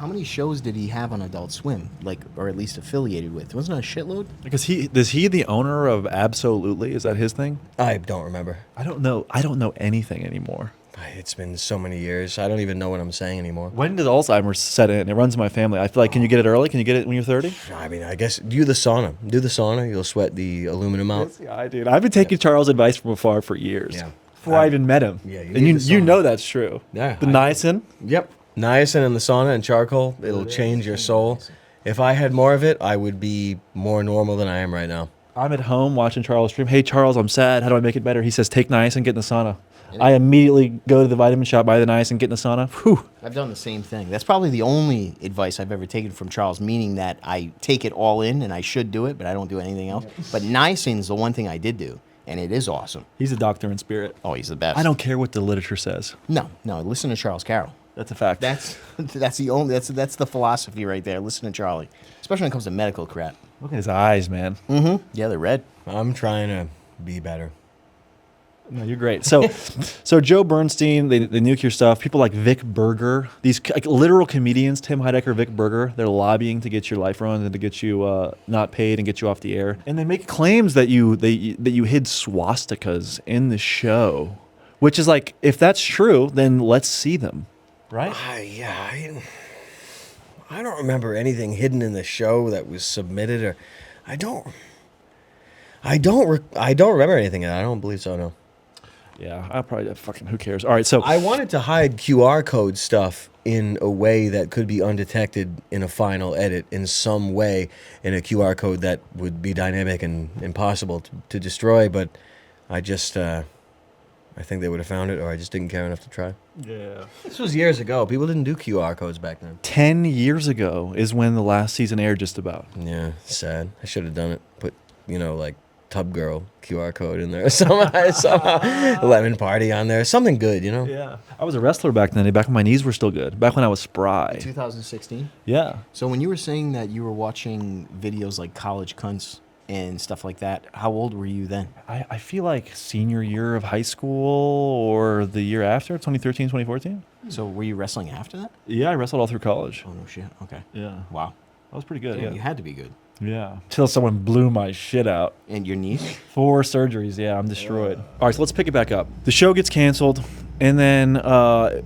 many shows did he have on Adult Swim, like, or at least affiliated with? Wasn't it a shitload? Because is he the owner of Absolutely? Is that his thing? I don't remember. I don't know anything anymore. It's been so many years. I don't even know what I'm saying anymore. When did Alzheimer's set in? It runs in my family. I feel like, can you get it early? Can you get it when you're 30? I mean, I guess do the sauna. Do the sauna. You'll sweat the aluminum out. Yeah, dude. I've been taking Charles' advice from afar for years. Yeah. Before I even met him. Yeah, you and need the you sauna. know that's true. Yeah, The niacin. Yep. Niacin in the sauna and charcoal. It'll change your soul. If I had more of it, I would be more normal than I am right now. I'm at home watching Charles stream. Hey, Charles, I'm sad. How do I make it better? He says, take niacin, get in the sauna. I immediately go to the vitamin shop, buy the niacin, get in the sauna. Whew. I've done the same thing. That's probably the only advice I've ever taken from Charles, meaning that I take it all in and I should do it, but I don't do anything else. But niacin's the one thing I did do, and it is awesome. He's a doctor in spirit. Oh, he's the best. I don't care what the literature says. No, listen to Charles Carroll. That's a fact. That's the philosophy right there. Listen to Charlie, especially when it comes to medical crap. Look at his eyes, man. Yeah, they're red. I'm trying to be better. No, you're great. So, so Joe Bernstein, the nuclear stuff. People like Vic Berger, these like literal comedians, Tim Heidecker, Vic Berger. They're lobbying to get your life ruined and to get you not paid and get you off the air. And they make claims that you hid swastikas in the show, which is like, if that's true, then let's see them, right? I don't remember anything hidden in the show that was submitted, or I don't remember anything. I don't believe so. No. Yeah, I'll probably fucking who cares. All right, so I wanted to hide QR code stuff in a way that could be undetected in a final edit in some way, in a QR code that would be dynamic and impossible to destroy, but I just I think they would have found it, or I just didn't care enough to try. yeah. This was years ago. People didn't do QR codes back then. 10 years ago is when the last season aired, just about. Yeah, sad. I should have done it. Put, like Tub Girl QR code in there somehow. Lemon Party on there. Something good, Yeah. I was a wrestler back then, back when my knees were still good, back when I was spry. 2016. Yeah. So when you were saying that you were watching videos like College Cunts and stuff like that, how old were you then? I feel like senior year of high school or the year after, 2013, 2014. So were you wrestling after that? Yeah, I wrestled all through college. Oh, no shit. Okay. Yeah. Wow. That was pretty good, Damn, yeah. you had to be good. Yeah. Till someone blew my shit out. And your knees? 4 surgeries, yeah, I'm destroyed. All right, so let's pick it back up. The show gets canceled, and then it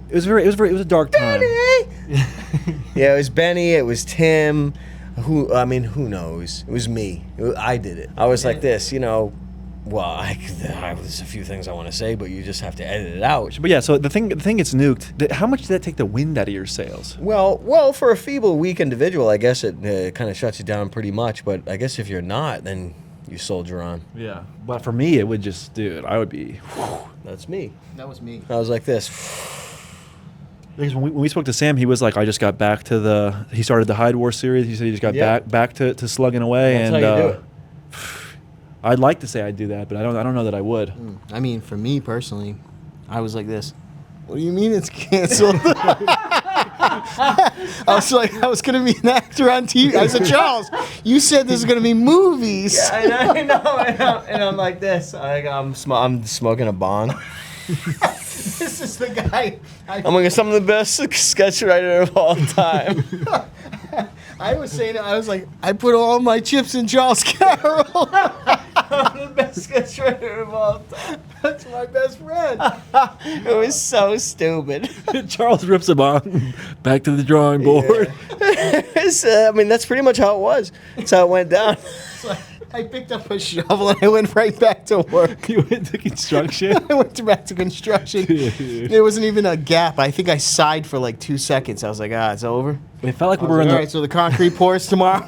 was a dark time. Yeah, it was Benny. It was Tim. Who knows? It was me. I did it. I was like this, Well, there's a few things I want to say, but you just have to edit it out. But yeah, so the thing gets nuked. How much did that take the wind out of your sails? Well, for a feeble, weak individual, I guess it kind of shuts you down pretty much. But I guess if you're not, then you soldier on. Yeah. But for me, it would just, dude, I would be. That's me. That was me. I was like this. Because when we spoke to Sam, he was like, I just got back to he started the Hyde War series. He said he just got back to slugging away. That's and how you do it. I'd like to say I'd do that, but I don't know that I would. I mean, for me personally, I was like this. What do you mean it's canceled? I was going to be an actor on TV. I said, Charles, you said this is going to be movies. Yeah, I know. And I'm like this. I'm smoking a bong. This is the guy. I'm like, I'm the best sketch writer of all time. I was like, I put all my chips in Charles Carroll. I'm the best sketch writer of all time. That's my best friend. It was so stupid. Charles rips him on. Back to the drawing board. That's pretty much how it was. That's how it went down. I picked up a shovel and I went right back to work. You went to construction? I went back to construction. There wasn't even a gap. I think I sighed for like 2 seconds. I was like, it's over. It felt like we I was were like, in all right, so the concrete pours tomorrow.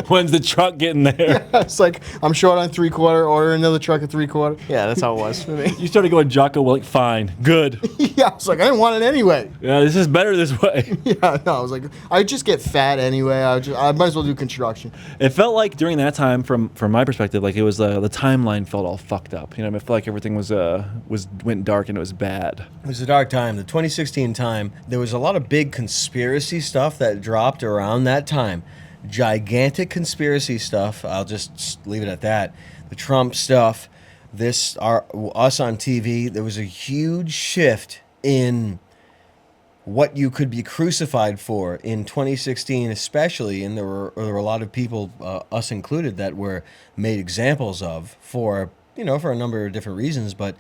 when's the truck getting there? It's like, I'm short on 3/4, order another truck of 3/4. Yeah, that's how it was for me. You started going Jocko, like, fine, good. Yeah, I was like, I didn't want it anyway. Yeah, this is better this way. Yeah, no, I was like, I just get fat anyway. I might as well do construction. It felt like during that time, from my perspective, like it was the timeline felt all fucked up. You know, I felt like everything was went dark and it was bad. It was a dark time. The 2016 time, there was a lot of big conspiracy stuff that dropped around that time. Gigantic conspiracy stuff. I'll just leave it at that. The Trump stuff, us on TV, there was a huge shift in what you could be crucified for in 2016 especially, and there were a lot of people, us included, that were made examples of for a number of different reasons, but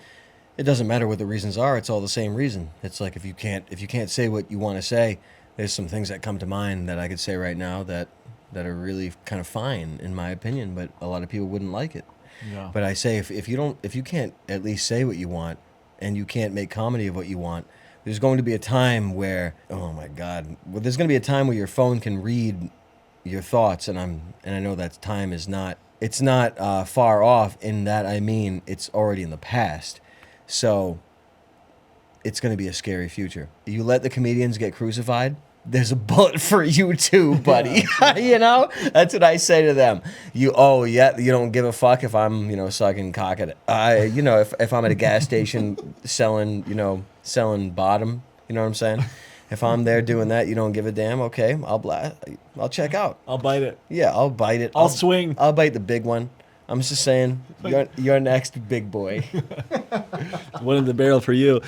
it doesn't matter what the reasons are. It's all the same reason. It's like if you can't say what you want to say, there's some things that come to mind that I could say right now that are really kind of fine in my opinion, but a lot of people wouldn't like it. Yeah. But I say if you can't at least say what you want, and you can't make comedy of what you want, there's going to be a time where, oh my God, there's going to be a time where your phone can read your thoughts, and I know that time is not far off. In that I mean it's already in the past. So it's going to be a scary future. You let the comedians get crucified, there's a bullet for you too, buddy. That's what I say to them. You don't give a fuck if I'm, sucking cock at it. If I'm at a gas station selling bottom, you know what I'm saying? If I'm there doing that, you don't give a damn. Okay, I'll check out. I'll bite it. Yeah, I'll bite it. I'll swing. I'll bite the big one. I'm just saying, you're next, big boy. One in the barrel for you.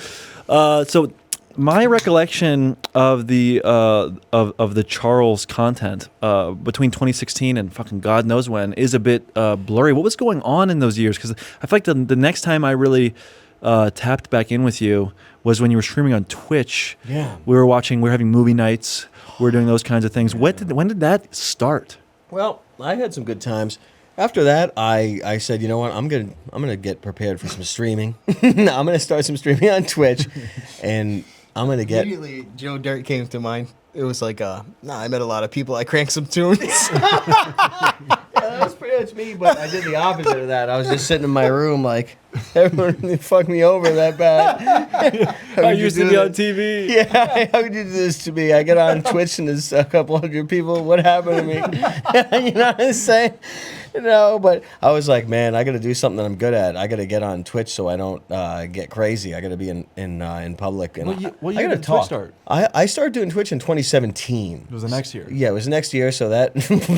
So my recollection of the of the Charls content between 2016 and fucking God knows when is a bit blurry. What was going on in those years? Because I feel like the next time I really tapped back in with you was when you were streaming on Twitch. Yeah. We were having movie nights. We were doing those kinds of things. When did that start? Well, I had some good times. After that, I said, you know what, I'm gonna get prepared for some streaming. I'm gonna start some streaming on Twitch, and I'm gonna get. Immediately, Joe Dirt came to mind. It was like, I met a lot of people. I cranked some tunes. That was pretty much me, but I did the opposite of that. I was just sitting in my room like, everyone fucked me over that bad. I used to be on TV. Yeah, how could you do this to me? I get on Twitch and there's a couple hundred people. What happened to me? You know what I'm saying? But I was like, man, I got to do something that I'm good at. I got to get on Twitch so I don't get crazy. I got to be in public. And What I year gotta did talk. Twitch start? I started doing Twitch in 2017. It was the next year. Yeah, it was next year. So that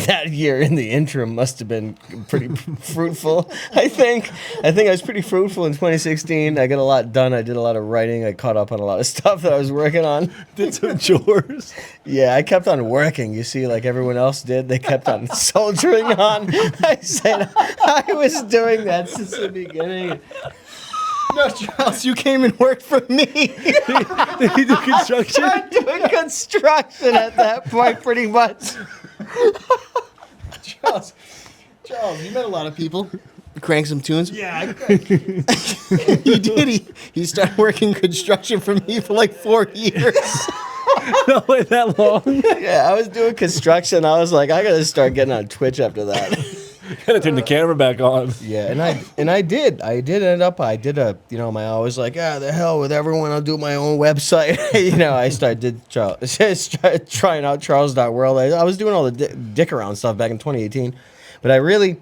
that year in the interim must have been pretty fruitful. I think I was pretty fruitful in 2016. I got a lot done. I did a lot of writing. I caught up on a lot of stuff that I was working on. Did some chores. Yeah, I kept on working. You see, like everyone else did, they kept on soldiering on. I said I was doing that since the beginning. No, Charles, you came and worked for me. Did he do construction? I'm doing construction at that point, pretty much. Charles, you met a lot of people. Crank some tunes. Yeah, He did. He started working construction for me for like 4 years. No way that long. I was doing construction. I was like, I gotta start getting on Twitch after that. Gotta turn the camera back on. Yeah, and I did end up. I did I was like, the hell with everyone. I'll do my own website. I started trying out Charls.world. I was doing all the dick around stuff back in 2018, but I really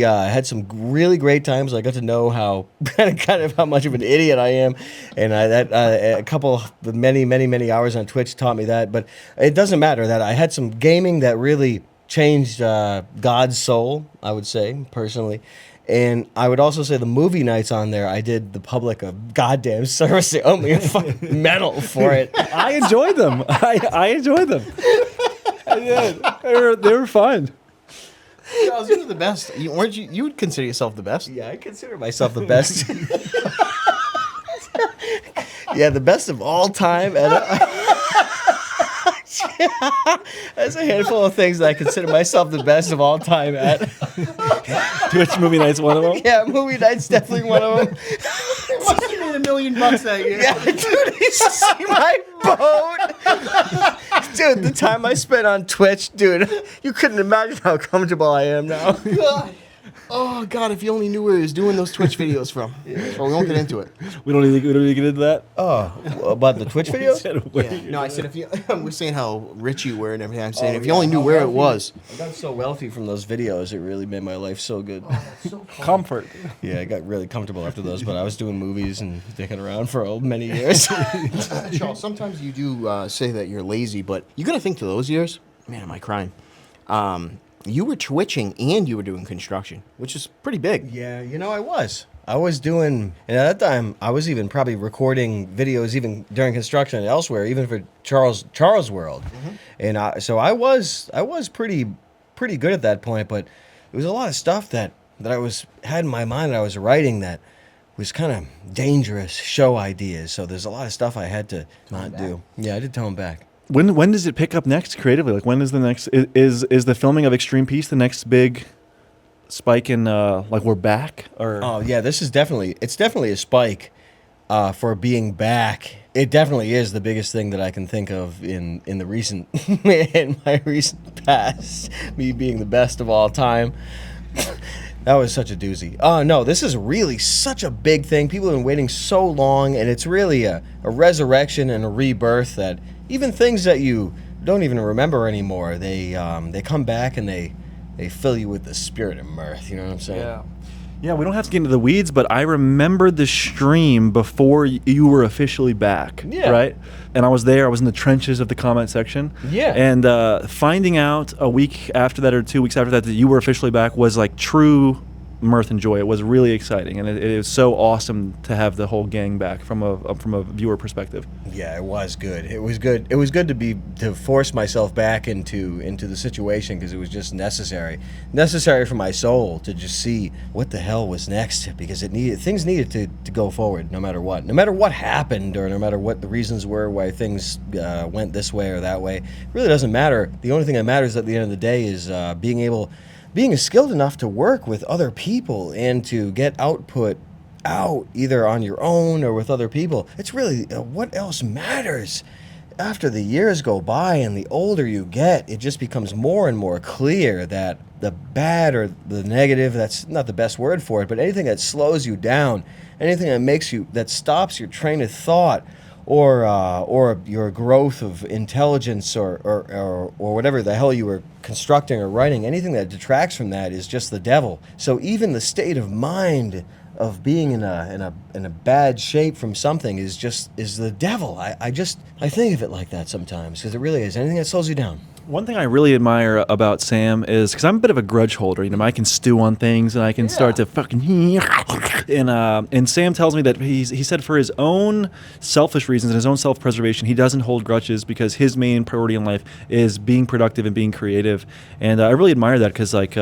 had some really great times. I got to know how kind of how much of an idiot I am, and a couple of many hours on Twitch taught me that. But it doesn't matter that I had some gaming that really changed God's soul, I would say, personally. And I would also say the movie nights on there, I did the public a goddamn service. They owe me a fucking medal for it. I enjoyed them. I enjoyed them. I did. They were fun. Charles, you were the best. You would consider yourself the best. Yeah, I consider myself the best. Yeah, the best of all time. There's a handful of things that I consider myself the best of all time at. Twitch movie night's one of them. Yeah, movie night's definitely one of them. You must have made $1 million that year. Yeah, dude, you should see my boat. Dude, the time I spent on Twitch, dude, you couldn't imagine how comfortable I am now. God. Oh God! If you only knew where he was doing those Twitch videos from. Well, we won't get into it. We don't need to get into that. Oh, about the Twitch videos? Yeah. No, I said if you. We're saying how rich you were and everything. I'm saying if you only knew where it was. I got so wealthy from those videos, it really made my life so good. Comfort. Yeah, I got really comfortable after those, but I was doing movies and dicking around for many years. Charles, sometimes you do say that you're lazy, but you got to think to those years. Man, am I crying? You were twitching and you were doing construction, which is pretty big. Yeah, I was. I was doing, and at that time, I was even probably recording videos even during construction and elsewhere, even for Charles World. And so I was pretty good at that point, but it was a lot of stuff that I had in my mind that I was writing that was kind of dangerous show ideas. So there's a lot of stuff I had to not do. Yeah, I did tone back. When does it pick up next creatively? Like when is the next is the filming of Extreme Peace the next big spike in like we're back? Or Oh yeah, it's definitely a spike for being back. It definitely is the biggest thing that I can think of in the recent in my recent past. Me being the best of all time. That was such a doozy. Oh no, this is really such a big thing. People have been waiting so long, and it's really a resurrection and a rebirth that even things that you don't even remember anymore, they come back and they fill you with the spirit of mirth. You know what I'm saying? Yeah, we don't have to get into the weeds, but I remember the stream before you were officially back. Yeah. Right? And I was there. I was in the trenches of the comment section. Yeah. And finding out a week after that or 2 weeks after that you were officially back was like true mirth and joy. It was really exciting, and it was so awesome to have the whole gang back from a viewer perspective. Yeah, it was good. It was good. It was good to force myself back into the situation because it was just necessary for my soul to just see what the hell was next, because things needed to go forward no matter what happened, or no matter what the reasons were why things went this way or that way. It really doesn't matter. The only thing that matters at the end of the day is being skilled enough to work with other people and to get output out either on your own or with other people. It's really what else matters. After the years go by and the older you get, it just becomes more and more clear that the bad or the negative, that's not the best word for it, but anything that slows you down, anything that stops your train of thought, or your growth of intelligence, or whatever the hell you were constructing or writing, anything that detracts from that is just the devil. So even the state of mind of being in a bad shape from something is the devil. I think of it like that sometimes, because it really is. Anything that slows you down. One thing I really admire about Sam is, because I'm a bit of a grudge holder, I can stew on things and I can start to fucking and Sam tells me that he said for his own selfish reasons and his own self-preservation, he doesn't hold grudges because his main priority in life is being productive and being creative. And I really admire that, because like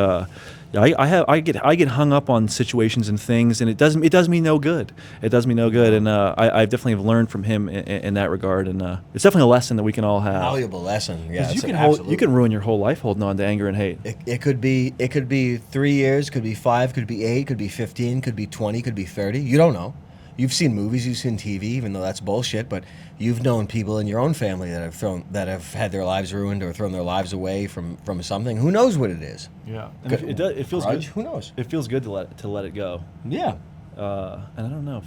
I get hung up on situations and things, and it does me no good. It does me no good, and I definitely have learned from him in that regard, and it's definitely a lesson that we can all have. Valuable lesson. Yeah, you can ruin your whole life holding on to anger and hate. It could be 3 years, could be 5, could be 8, could be 15, could be 20, could be 30. You don't know. You've seen movies, you've seen TV, even though that's bullshit, but you've known people in your own family that have had their lives ruined or thrown their lives away from something. Who knows what it is? Yeah, and it feels grudge, good. Who knows? It feels good to let it go. Yeah. And I don't know,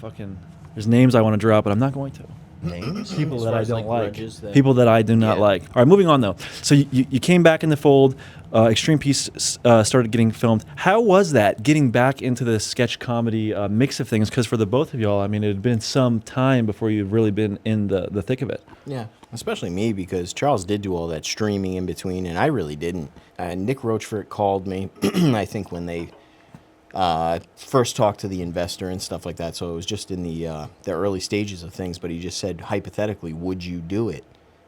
there's names I want to drop, but I'm not going to. Names? People that I don't like. That, People that I do not like. All right, moving on though. So you came back in the fold. Extreme Peace started getting filmed. How was that, getting back into the sketch comedy mix of things? Because for the both of y'all, it had been some time before you'd really been in the thick of it. Yeah, especially me, because Charles did do all that streaming in between, and I really didn't. Nick Rochford called me, I think, when they first talked to the investor and stuff like that. So it was just in the early stages of things. But he just said, hypothetically, would you do it?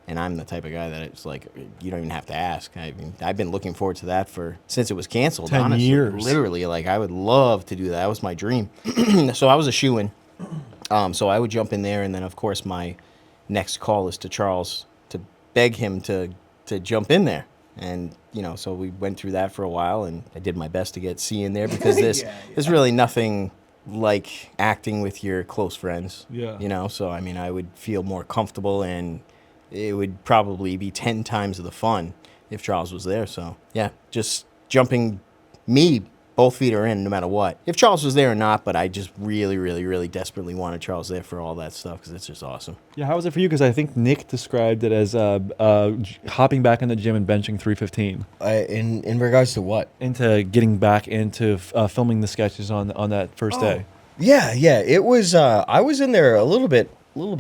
And I'm the type of guy that it's like, you don't even have to ask. I've been looking forward to that since it was canceled. 10 honestly. years. Literally, like I would love to do that. That was my dream. So I was a shoo-in. So I would jump in there, and then of course my next call is to Charles to beg him to jump in there. And so we went through that for a while, and I did my best to get C in there, because there's really nothing like acting with your close friends. Yeah. So I would feel more comfortable, and it would probably be 10 times the fun if Charles was there. So, yeah, just jumping me, both feet are in no matter what. If Charles was there or not, but I just really, really, really desperately wanted Charles there for all that stuff because it's just awesome. Yeah, how was it for you? Because I think Nick described it as hopping back in the gym and benching 315. In regards to what? Into getting back into filming the sketches on that first day. Yeah, it was. I was in there a little bit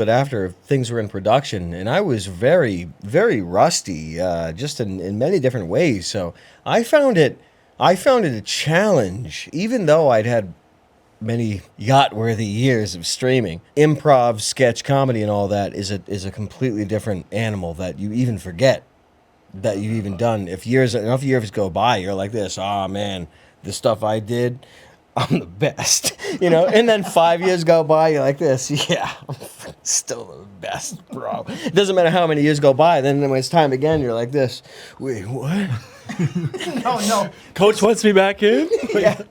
after things were in production, and I was very, very rusty, just in many different ways. So I found it a challenge, even though I'd had many yacht-worthy years of streaming. Improv, sketch comedy, and all that is a completely different animal that you even forget that you've even done. If enough years go by, you're like this. Oh man, the stuff I did, I'm the best, And then 5 years go by, you're like this. Yeah, I'm still the best, bro. It doesn't matter how many years go by. Then when it's time again, you're like this. Wait, what? No. Coach wants me back in.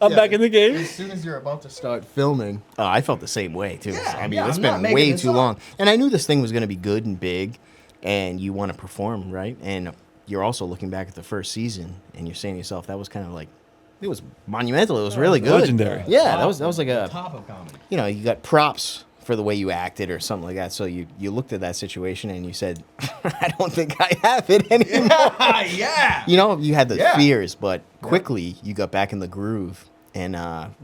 I'm back in the game. As soon as you're about to start filming, I felt the same way too. It's I'm not been way making this too up. long, and I knew this thing was going to be good and big, and you want to perform, right? And you're also looking back at the first season, and you're saying to yourself, that was kind of like, it was monumental. It was really good, legendary. Yeah, that was like a top of comedy. you got props for the way you acted or something like that. So you looked at that situation and you said, I don't think I have it anymore. Yeah. You had the fears, but quickly you got back in the groove. And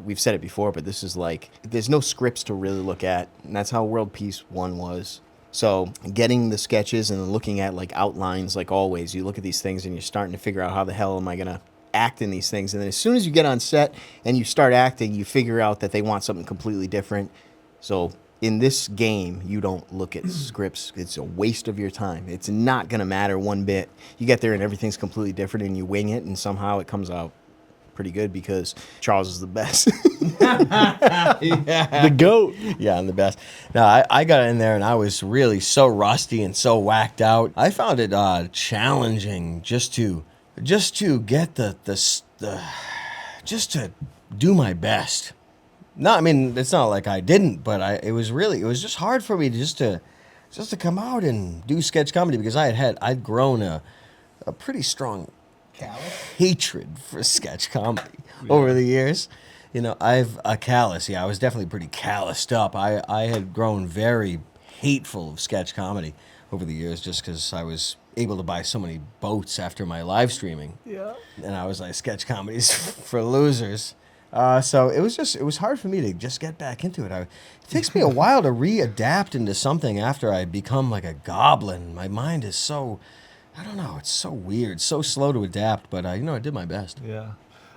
we've said it before, but this is like, there's no scripts to really look at. And that's how World Peace 1 was. So getting the sketches and looking at like outlines, like always, you look at these things and you're starting to figure out how the hell am I going to act in these things. And then as soon as you get on set and you start acting, you figure out that they want something completely different. So in this game, you don't look at scripts. It's a waste of your time. It's not going to matter one bit. You get there and everything's completely different and you wing it and somehow it comes out pretty good because Charles is the best. The GOAT. Yeah, I'm the best. No, I got in there and I was really so rusty and so whacked out. I found it challenging just to get just to do my best. No, I mean it's not like I didn't, but it was just hard for me to just to come out and do sketch comedy because I'd grown a pretty strong hatred for sketch comedy over the years. I've a callous. Yeah, I was definitely pretty calloused up. I had grown very hateful of sketch comedy over the years just because I was able to buy so many boats after my live streaming. Yeah. And I was like, sketch comedy's for losers. So it was hard for me to just get back into it. It takes me a while to readapt into something after I become like a goblin. My mind is so, I don't know, it's so weird, so slow to adapt, but I did my best. Yeah.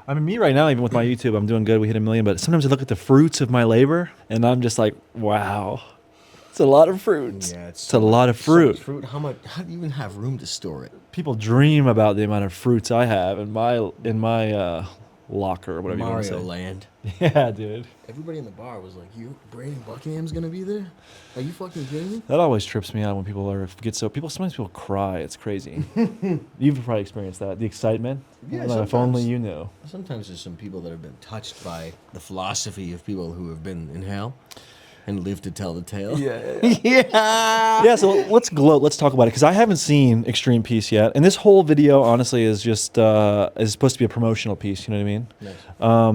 I mean, me right now, even with my YouTube, I'm doing good. We hit 1 million, but sometimes I look at the fruits of my labor and I'm just like, wow, it's a lot of fruits. Yeah, it's a lot of fruit. So much fruit. How do you even have room to store it? People dream about the amount of fruits I have in my locker or whatever you want to say. Mario Land. Yeah, dude. Everybody in the bar was like, Brandon Buckingham's going to be there? Are you fucking kidding me? That always trips me out when sometimes people cry. It's crazy. You've probably experienced that. The excitement. Yeah, like, if only you knew. Sometimes there's some people that have been touched by the philosophy of people who have been in hell and lived to tell the tale. Yeah. Yeah. Yeah, so let's gloat. Let's talk about it because I haven't seen Extreme Peace yet. And this whole video, honestly, is just is supposed to be a promotional piece. You know what I mean?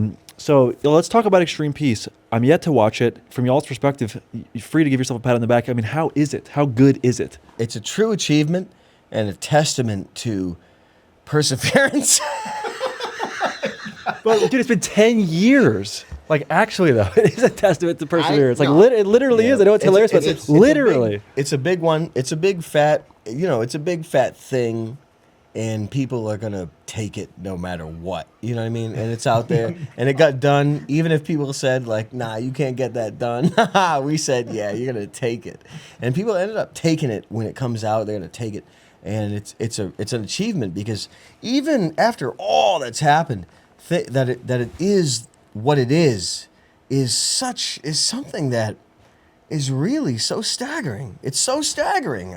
Nice. So let's talk about Extreme Peace. I'm yet to watch it. From y'all's perspective, you're free to give yourself a pat on the back. I mean, how is it? How good is it? It's a true achievement and a testament to perseverance. But dude, it's been 10 years. Like, actually, though, it is a testament to perseverance. It literally is. I know it's hilarious, but it's literally. It's a big one. It's a big fat, it's a big fat thing, and people are going to take it no matter what. You know what I mean? And it's out there, and it got done, even if people said, like, nah, you can't get that done. We said, yeah, you're going to take it. And people ended up taking it when it comes out. They're going to take it. And it's an achievement because even after all that's happened, that it is what it is something that is really so staggering. It's so staggering.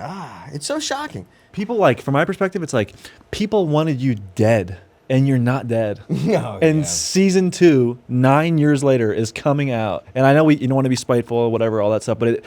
It's so shocking. People, like, from my perspective, it's like people wanted you dead and you're not dead. Oh, And yeah. season 2, 9 years later, is coming out. And I know you don't want to be spiteful or whatever, all that stuff, but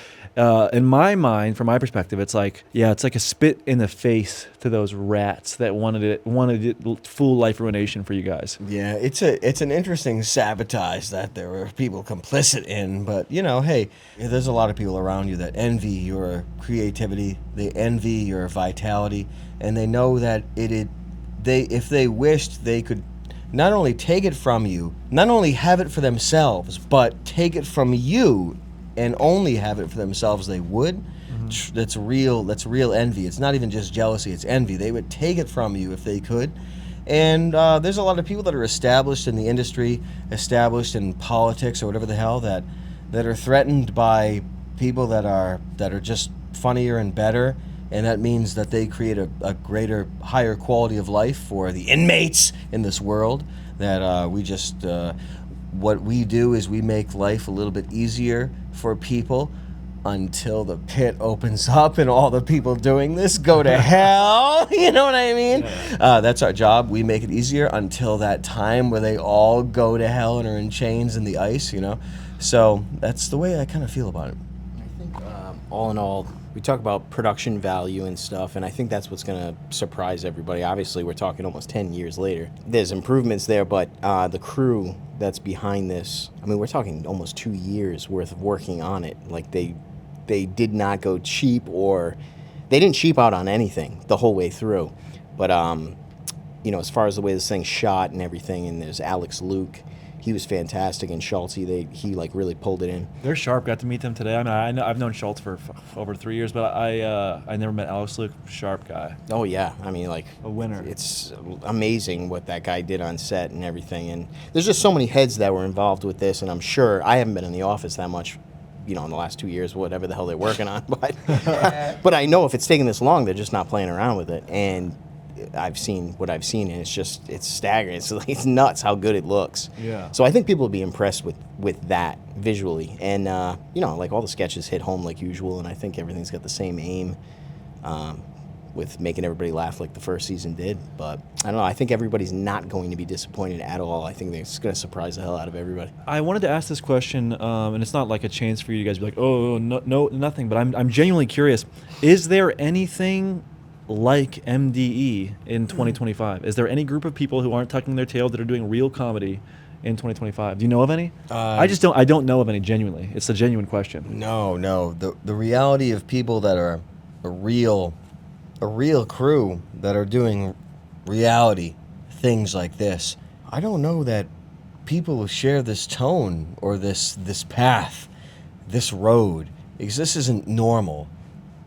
in my mind, from my perspective, it's like, yeah, it's like a spit in the face to those rats that wanted it full life ruination for you guys. Yeah, it's an interesting sabotage that there were people complicit in, but hey, there's a lot of people around you that envy your creativity, they envy your vitality, and they know that if they wished, they could not only take it from you, not only have it for themselves, but take it from you and only have it for themselves, they would. That's real envy. It's not even just jealousy, it's envy. They would take it from you if they could. And there's a lot of people that are established in the industry, established in politics or whatever the hell, that are threatened by people that are just funnier and better, and that means that they create a greater, higher quality of life for the inmates in this world. That what we do is we make life a little bit easier for people until the pit opens up and all the people doing this go to hell. You know what I mean? Yeah. That's our job. We make it easier until that time where they all go to hell and are in chains in the ice, So that's the way I kind of feel about it. I think all in all, we talk about production value and stuff, and I think that's what's going to surprise everybody. Obviously, we're talking almost 10 years later. There's improvements there, but the crew that's behind this, I mean, we're talking almost 2 years worth of working on it. Like, they did not go cheap, or they didn't cheap out on anything the whole way through. But, as far as the way this thing's shot and everything, and there's Alex Luke, he was fantastic, and Charls, he like really pulled it in. They're sharp. Got to meet them today. I know I've known Schultz for over 3 years, but I never met Alex Luke. Sharp guy. Oh yeah, I mean, like, a winner. It's amazing what that guy did on set and everything. And there's just so many heads that were involved with this, and I'm sure I haven't been in the office that much, in the last 2 years, whatever the hell they're working on. But I know if it's taking this long, they're just not playing around with it. And I've seen what I've seen, and it's staggering. It's nuts how good it looks. Yeah. So I think people will be impressed with that visually, and like all the sketches hit home like usual, and I think everything's got the same aim, with making everybody laugh like the first season did. But I don't know. I think everybody's not going to be disappointed at all. I think it's going to surprise the hell out of everybody. I wanted to ask this question, and it's not like a chance for you guys to be like, oh, no, nothing. But I'm genuinely curious. Is there anything like MDE in 2025? Is there any group of people who aren't tucking their tail that are doing real comedy in 2025? Do you know of any? I don't know of any, genuinely. It's a genuine question. No. The reality of people that are a real crew that are doing reality things like this, I don't know that people share this tone or this path, this road, because this isn't normal.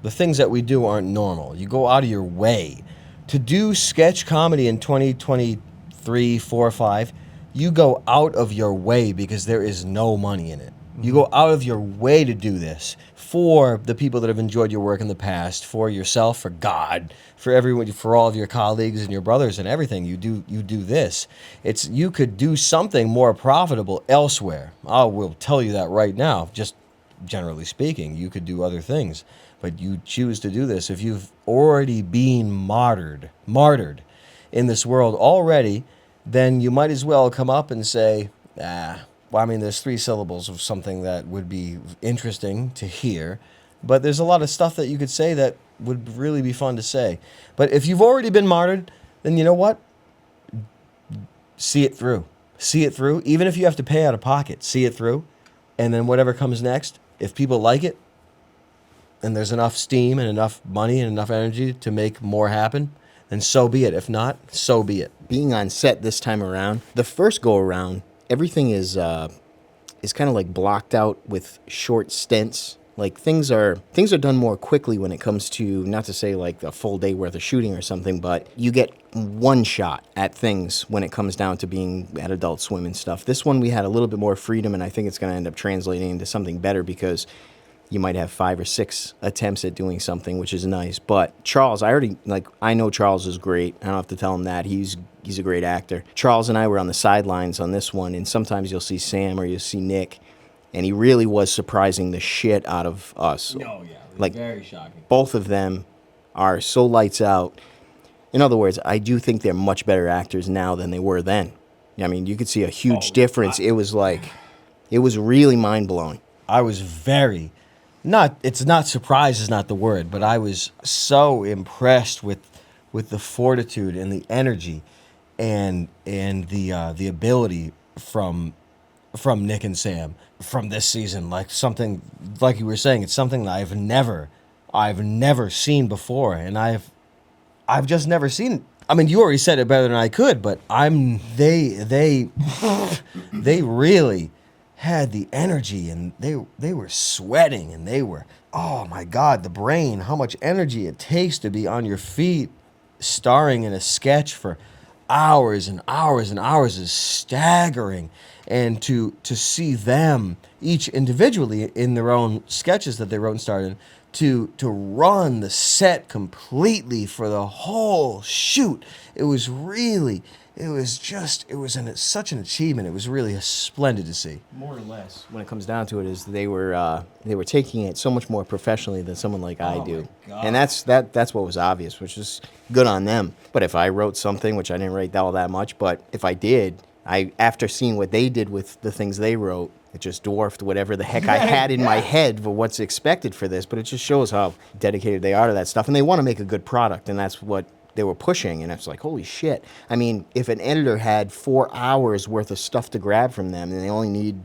The things that we do aren't normal. You go out of your way to do sketch comedy in 2023, 4, 5. You go out of your way because there is no money in it. You go out of your way to do this for the people that have enjoyed your work in the past, for yourself, for God, for everyone, for all of your colleagues and your brothers and everything. You do this. You could do something more profitable elsewhere. I will tell you that right now. Just generally speaking, you could do other things, but you choose to do this. If you've already been martyred in this world already, then you might as well come up and say, there's 3 syllables of something that would be interesting to hear, but there's a lot of stuff that you could say that would really be fun to say. But if you've already been martyred, then you know what? See it through. See it through. Even if you have to pay out of pocket, see it through. And then whatever comes next, if people like it, and there's enough steam and enough money and enough energy to make more happen, then so be it. If not, so be it. Being on set this time around, the first go around, everything is kind of like blocked out with short stints. Like things are done more quickly when it comes to, not to say like a full day worth of shooting or something, but you get one shot at things when it comes down to being at Adult Swim and stuff. This one we had a little bit more freedom, and I think it's going to end up translating into something better because you might have 5 or 6 attempts at doing something, which is nice. But Charls, I know Charls is great. I don't have to tell him that. He's a great actor. Charls and I were on the sidelines on this one, and sometimes you'll see Sam or you'll see Nick, and he really was surprising the shit out of us. Oh, yeah. Like, very shocking. Both of them are so lights out. In other words, I do think they're much better actors now than they were then. I mean, you could see a huge difference. It was really mind-blowing. I was it's not surprise is not the word, but I was so impressed with the fortitude and the energy and the ability from Nick and Sam from this season. Like something, like you were saying, it's something that I've never seen before, and I've just never seen. I mean, you already said it better than I could, but they really had the energy, and they were sweating, and they were, oh my God, the brain, how much energy it takes to be on your feet starring in a sketch for hours and hours and hours is staggering. And to see them each individually in their own sketches that they wrote and starred in, to run the set completely for the whole shoot, it was such an achievement. It was really splendid to see. More or less, when it comes down to it, is they were taking it so much more professionally than someone like I do, and that's what was obvious, which is good on them. But if I wrote something, which I didn't write all that much, but if I did, after seeing what they did with the things they wrote, it just dwarfed whatever the heck I had in my head for what's expected for this. But it just shows how dedicated they are to that stuff, and they want to make a good product, and that's what they were pushing. And it's like, holy shit. I mean, if an editor had 4 hours worth of stuff to grab from them and they only need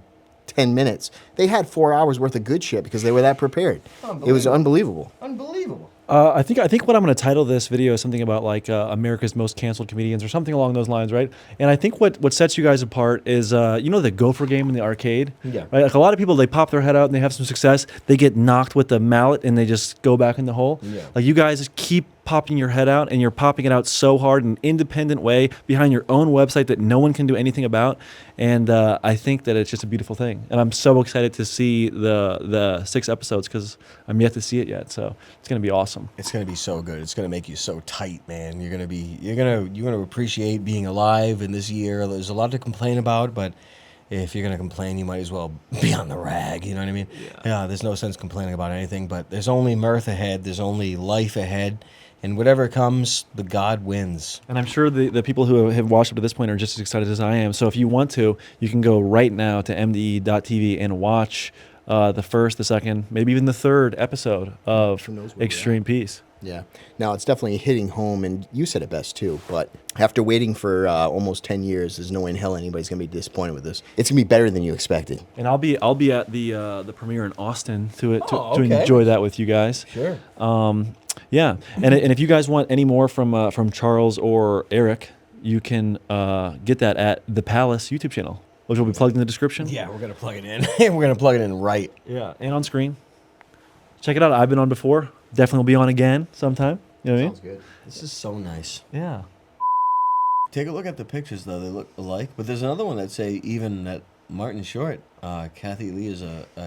10 minutes, they had 4 hours worth of good shit because they were that prepared. It was unbelievable. Unbelievable. I think what I'm going to title this video is something about like America's most canceled comedians or something along those lines, right? And I think what sets you guys apart is the Gopher game in the arcade. Yeah. Right. Like a lot of people, they pop their head out and they have some success. They get knocked with the mallet and they just go back in the hole. Yeah. Like you guys just keep popping your head out, and you're popping it out so hard in an independent way behind your own website that no one can do anything about. And I think that it's just a beautiful thing. And I'm so excited to see the 6 episodes because I'm yet to see it yet. So it's going to be awesome. It's going to be so good. It's going to make you so tight, man. You're going to appreciate being alive in this year. There's a lot to complain about, but if you're going to complain, you might as well be on the rag. You know what I mean? Yeah, there's no sense complaining about anything, but there's only mirth ahead. There's only life ahead. And whatever comes, the God wins. And I'm sure the people who have watched up to this point are just as excited as I am. So if you want to, you can go right now to mde.tv and watch the first, the second, maybe even the third episode of Extreme Peace. Yeah. Now, it's definitely hitting home, and you said it best, too. But after waiting for almost 10 years, there's no way in hell anybody's going to be disappointed with this. It's going to be better than you expected. And I'll be at the premiere in Austin to enjoy that with you guys. Sure. Yeah. And if you guys want any more from Charles or Eric, you can get that at the Palace YouTube channel, which will be plugged in the description. Yeah, we're going to plug it in. We're going to plug it in right. Yeah, and on screen. Check it out. I've been on before. Definitely will be on again sometime. You know what I mean? Sounds good. This is so nice. Yeah. Take a look at the pictures, though. They look alike. But there's another one that say even that Martin Short, Kathy Lee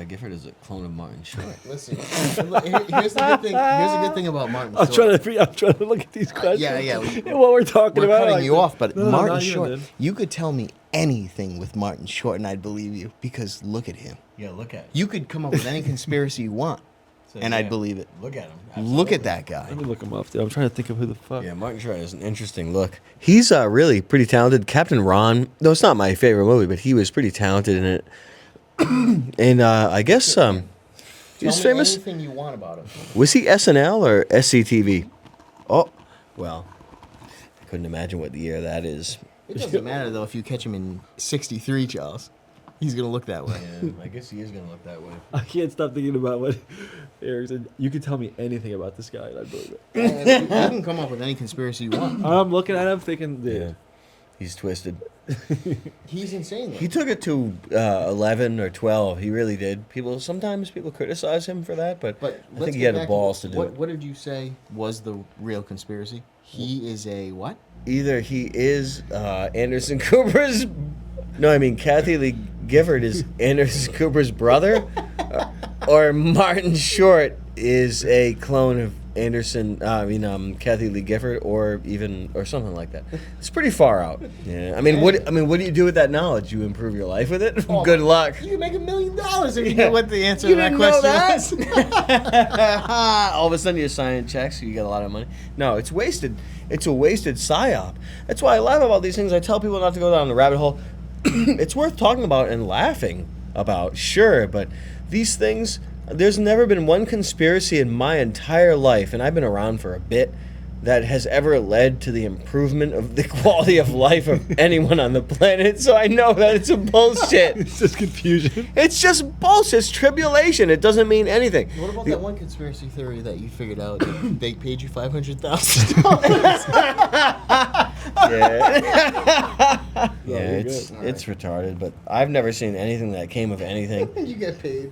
Gifford is a clone of Martin Short. Listen, here's the good thing. Here's the good thing about Martin I'm Short. trying to look at these questions. Yeah. And what we're talking We're about. cutting you off, but No, Martin not even, Short, dude. you could tell me anything with Martin Short, and I'd believe you because look at him. Yeah, look at it. You could come up with any conspiracy you want, and I'd believe it. Look at him. Look at that guy. Let me look him up, dude. I'm trying to think of who the fuck. Yeah, Martin Short has an interesting look. He's really pretty talented. Captain Ron, though it's not my favorite movie, but he was pretty talented in it. And I guess he was famous. Anything you want about him. Was he SNL or SCTV? Oh, well, I couldn't imagine what the year that is. It doesn't matter though if you catch him in '63, Charles. He's gonna look that way. Yeah, I guess he is gonna look that way. I can't stop thinking about what Eric said. You could tell me anything about this guy, and I'd believe it. You can come up with any conspiracy you want. I'm looking at him thinking, dude. Yeah, he's twisted. He's insane. Though. He took it to 11 or 12. He really did. Sometimes people criticize him for that, but I think he had the balls to do it. What did you say was the real conspiracy? He is a what? Either he is Anderson Cooper's. No, I mean Kathy Lee Gifford is Anderson Cooper's brother, or Martin Short is a clone of Kathy Lee Gifford, or something like that. It's pretty far out. Yeah. I mean, what do you do with that knowledge? You improve your life with it? Oh, Good luck. You make $1 million if you know what the answer You to that didn't know question that? was. All of a sudden you're signing checks, you get a lot of money. No, it's wasted. It's a wasted psyop. That's why I laugh about these things. I tell people not to go down the rabbit hole. It's worth talking about and laughing about, sure, but these things, there's never been one conspiracy in my entire life, and I've been around for a bit, that has ever led to the improvement of the quality of life of anyone on the planet. So I know that it's a bullshit. It's just confusion. It's just bullshit. It's tribulation. It doesn't mean anything. What about that one conspiracy theory that you figured out that they paid you $500,000? Yeah, it's retarded, but I've never seen anything that came of anything. You get paid.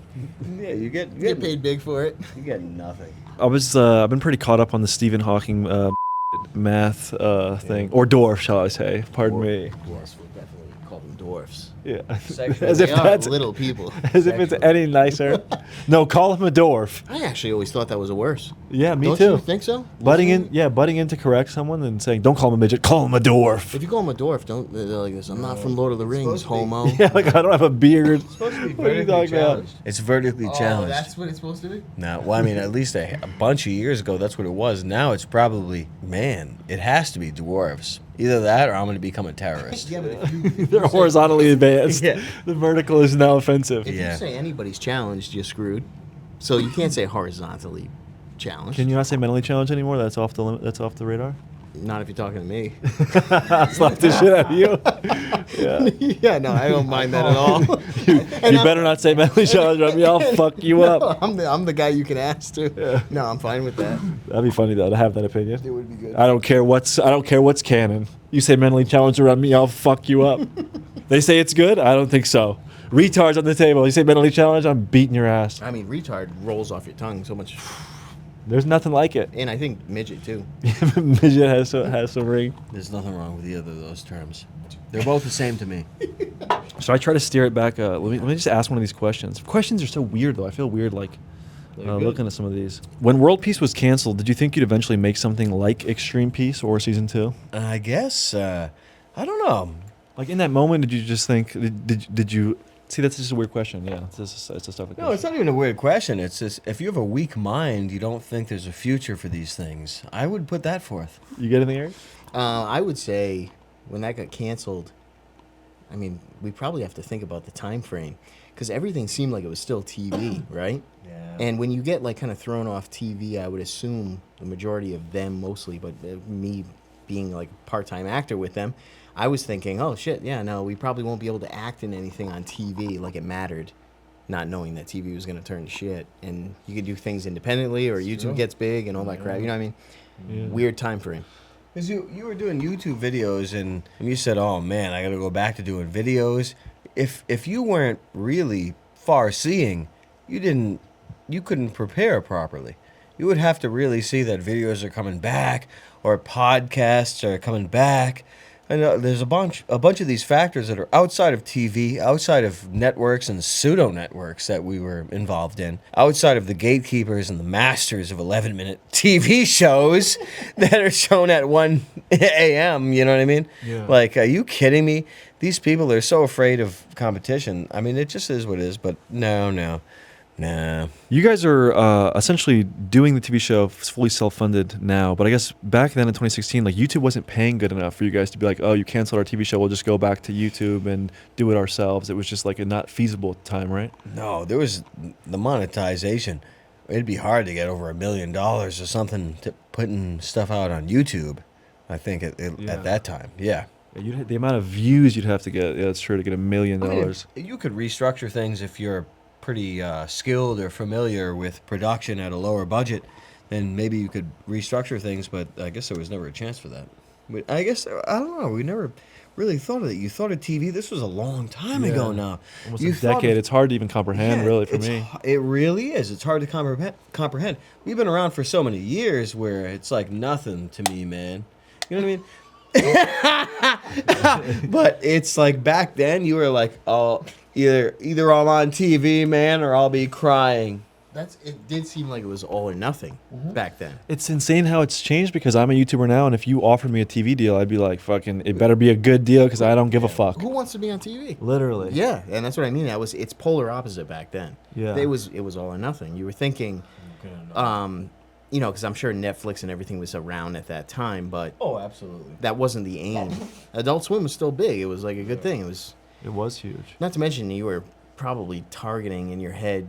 Yeah, you get paid big for it. You get nothing. I've been pretty caught up on the Stephen Hawking math thing, or dwarf, shall I say? Pardon me. Dwarfs would definitely call them dwarfs. Yeah, Sexually. as if They are that's little people. as if it's any nicer. No, call him a dwarf. I actually always thought that was a worse. Yeah, me Don't too. you think so? Butting in to correct someone and saying, "Don't call him a midget, call him a dwarf." If you call him a dwarf, they're like this. I'm not from Lord of the Rings, supposed to be. homo. Yeah, like I don't have a beard. It's supposed to be What are you vertically talking about? challenged. It's vertically Oh, challenged. that's what it's supposed to be? No, well, I mean, at least a bunch of years ago, that's what it was. Now it's probably, it has to be dwarves. Either that or I'm going to become a terrorist. Yeah, but if you They're horizontally advanced. Yeah. The vertical is now offensive. If Yeah. you say anybody's challenged, you're screwed. So you can't say horizontally challenged. Can you not say mentally challenged anymore? That's off the limit. That's off the radar. Not if you're talking to me. Slap the shit out of you. Yeah. Yeah, no, I don't mind that at all. You better not say mentally challenged. I mean, I'll fuck you up. I'm the guy you can ask to. Yeah. No, I'm fine with that. That'd be funny though to have that opinion. It would be good. I don't care what's canon. You say mentally challenged around me, I'll fuck you up. They say it's good. I don't think so. Retards on the table. You say mentally challenged, I'm beating your ass. I mean, retard rolls off your tongue so much. There's nothing like it. And I think midget, too. Midget has some ring. There's nothing wrong with either of those terms. They're both the same to me. So I try to steer it back. Let me just ask one of these questions. Questions are so weird though. I feel weird like looking at some of these. When World Peace was canceled, did you think you'd eventually make something like Extreme Peace or Season 2? I guess, I don't know. Like in that moment, did you just think? Did you? See, that's just a weird question. Yeah, it's a stuff. No, it's not even a weird question. It's just, if you have a weak mind, you don't think there's a future for these things. I would put that forth. You get anything, Eric? I would say when that got canceled, I mean, we probably have to think about the time frame because everything seemed like it was still TV, right? Yeah. And when you get like kind of thrown off TV, I would assume the majority of them mostly, but me being like a part-time actor with them, I was thinking, oh shit, yeah, no, we probably won't be able to act in anything on TV like it mattered, not knowing that TV was going to turn to shit. And you could do things independently or YouTube gets big and all that crap, you know what I mean? Yeah. Weird time frame. Because you were doing YouTube videos and you said, oh man, I got to go back to doing videos. If you weren't really far-seeing, you couldn't prepare properly. You would have to really see that videos are coming back or podcasts are coming back. And there's a bunch of these factors that are outside of TV, outside of networks and pseudo-networks that we were involved in, outside of the gatekeepers and the masters of 11-minute TV shows that are shown at 1 a.m., you know what I mean? Yeah. Like, are you kidding me? These people are so afraid of competition. I mean, it just is what it is, but no. You guys are essentially doing the TV show fully self-funded now, but I guess back then in 2016, like YouTube wasn't paying good enough for you guys to be like, oh, you canceled our TV show, we'll just go back to YouTube and do it ourselves. It was just like not feasible at the time, right? No, there was the monetization. It'd be hard to get over $1 million or something to putting stuff out on YouTube, I think, at that time. Yeah. The amount of views you'd have to get, yeah, it's true, to get $1 million. I mean, you could restructure things if you're pretty skilled or familiar with production at a lower budget, then maybe you could restructure things, but I guess there was never a chance for that. But I guess, I don't know, we never really thought of it. You thought of TV, this was a long time ago now. Almost You a thought decade. of- It's hard to even comprehend, really, for me. It really is. It's hard to comprehend. We've been around for so many years where it's like nothing to me, man. You know what I mean? But it's like back then you were like, oh, either I'm on TV, man, or I'll be crying. It did seem like it was all or nothing back then. It's insane how it's changed because I'm a YouTuber now, and if you offered me a TV deal, I'd be like, fucking, it better be a good deal because I don't give a fuck. Who wants to be on TV? Literally. Yeah, and that's what I mean. It's polar opposite back then. Yeah. It was all or nothing. You were thinking, because I'm sure Netflix and everything was around at that time, but Oh, absolutely. that wasn't the aim. Adult Swim was still big. It was like a good thing. It was huge. Not to mention you were probably targeting in your head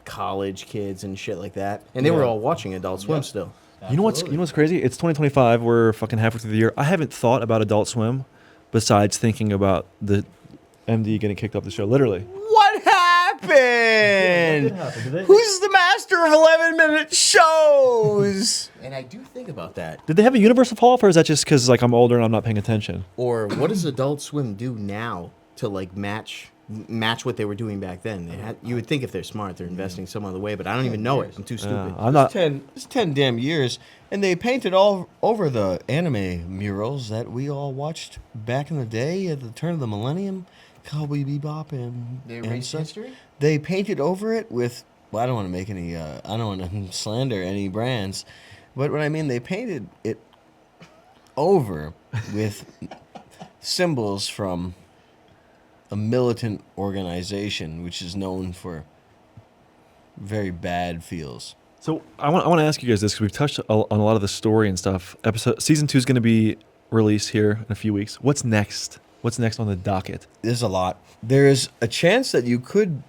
college kids and shit like that, and they were all watching Adult Swim still. You know what's crazy? It's 2025. We're fucking halfway through the year. I haven't thought about Adult Swim besides thinking about the MD getting kicked off the show. Literally. What happened? Did Who's the master of 11-minute shows? And I do think about that. they have a universal fall off, or is that just because like I'm older and I'm not paying attention? Or what does Adult Swim do now to like match what they were doing back then? You would think if they're smart, they're investing some other way, but I don't even know it. I'm too stupid. I'm not. It's 10 damn years, and they painted all over the anime murals that we all watched back in the day at the turn of the millennium. Cowboy Bebop and such. history? They painted over it with, well, I don't want to make any, I don't want to slander any brands, but what I mean, they painted it over with symbols from a militant organization which is known for very bad feels. So I want to ask you guys this because we've touched on a lot of the story and stuff. Season 2 is going to be released here in a few weeks. What's next? What's next on the docket? There's a lot. There's a chance that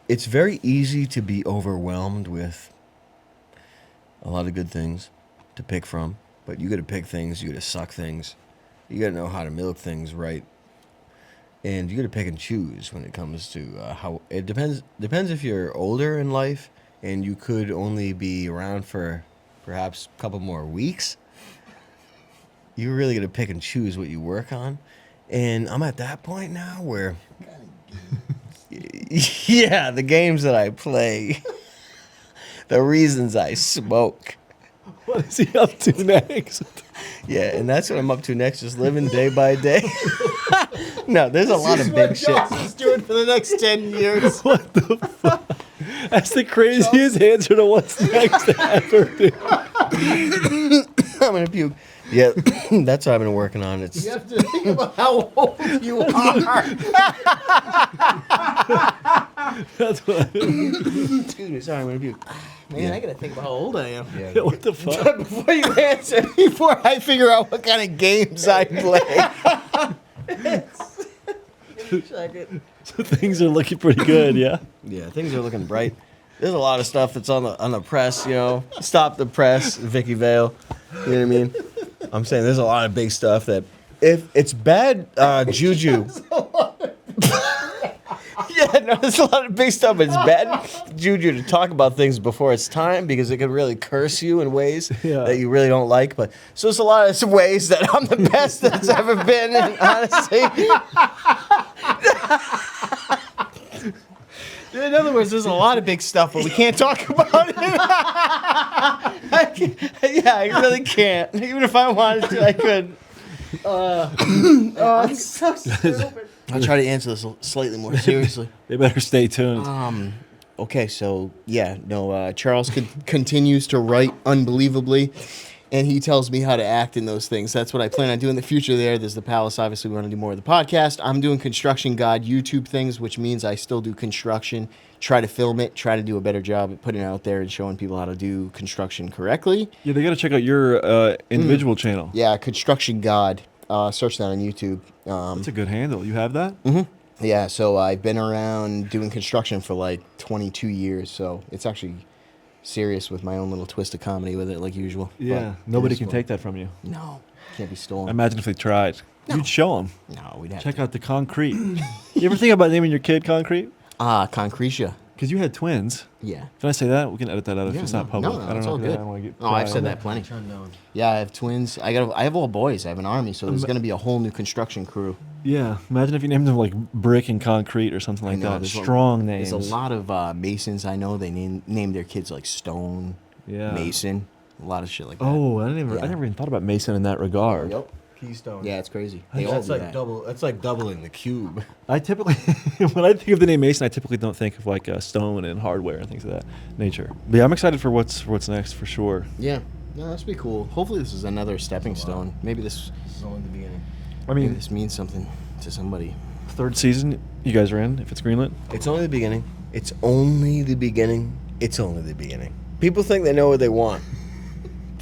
it's very easy to be overwhelmed with a lot of good things to pick from, but you got to pick things, you got to suck things, you got to know how to milk things right, and you got to pick and choose when it comes to how it depends if you're older in life and you could only be around for perhaps a couple more weeks. You really got to pick and choose what you work on. And I'm at that point now where, yeah, the games that I play, the reasons I smoke. What is he up to next? Yeah, and that's what I'm up to next, just living day by day. No, there's a lot of big shit. He's doing for the next 10 years. What the fuck? That's the craziest answer to what's next ever, dude. I'm going to puke. Yeah, that's what I've been working on. It's You have to think about how old you are. That's what. Dude, sorry, I'm going to puke. Man, I gotta think about how old I am. Yeah. What the fuck? Before you answer, before I figure out what kind of games I play. So things are looking pretty good, yeah? Yeah, things are looking bright. There's a lot of stuff that's on the press, you know. Stop the press, Vicky Vale. You know what I mean? I'm saying there's a lot of big stuff that if it's bad juju. Yeah, no, there's a lot of big stuff, but it's bad juju to talk about things before it's time because it can really curse you in ways that you really don't like. But so it's a lot of ways that I'm the best that's ever been, and honestly. In other words, there's a lot of big stuff, but we can't talk about it. Yeah, I really can't. Even if I wanted to, I couldn't. I'm so stupid. I'll try to answer this slightly more seriously. They better stay tuned. Okay, so yeah, no, Charles continues to write unbelievably, and he tells me how to act in those things. That's what I plan on doing in the future there. There's the Palace. Obviously, we want to do more of the podcast. I'm doing Construction God YouTube things, which means I still do construction, try to film it, try to do a better job at putting it out there and showing people how to do construction correctly. Yeah, they got to check out your individual channel. Yeah, Construction God. Search that on YouTube. That's a good handle. You have that? Mm-hmm. Yeah, so I've been around doing construction for like 22 years, so it's actually serious with my own little twist of comedy with it, like usual. Yeah, But nobody it is can fun. take that from you. No, can't be stolen. Imagine if they tried. No. You'd show them. No, we'd have Check to. out the Concrete. You ever think about naming your kid Concrete? Concretia. Because you had twins. Yeah. Can I say that? We can edit that out if Yeah, it's no, not public. no, I don't it's know. all if good. I don't want to get. Oh, I've said that plenty. Yeah, I have twins. I have all boys. I have an army, so there's going to be a whole new construction crew. Yeah. Imagine if you named them like Brick and Concrete or something like I know, that. there's Strong names. There's a lot of Masons I know. They name their kids like Stone, Yeah. Mason, a lot of shit like that. Oh, I Yeah. never even thought about Mason in that regard. Yep. Keystone. Yeah, it's crazy. They all That's do like that. double. That's like doubling the cube. I typically, when I think of the name Mason, I typically don't think of like stone and hardware and things of that nature. But yeah, I'm excited for what's next for sure. Yeah. No, that's be cool. Hopefully, this is another stepping stone. Maybe this This is only the beginning. I maybe mean, this means something to somebody. third season, you guys are in. If it's greenlit, It's only the beginning. It's only the beginning. It's only the beginning. People think they know what they want.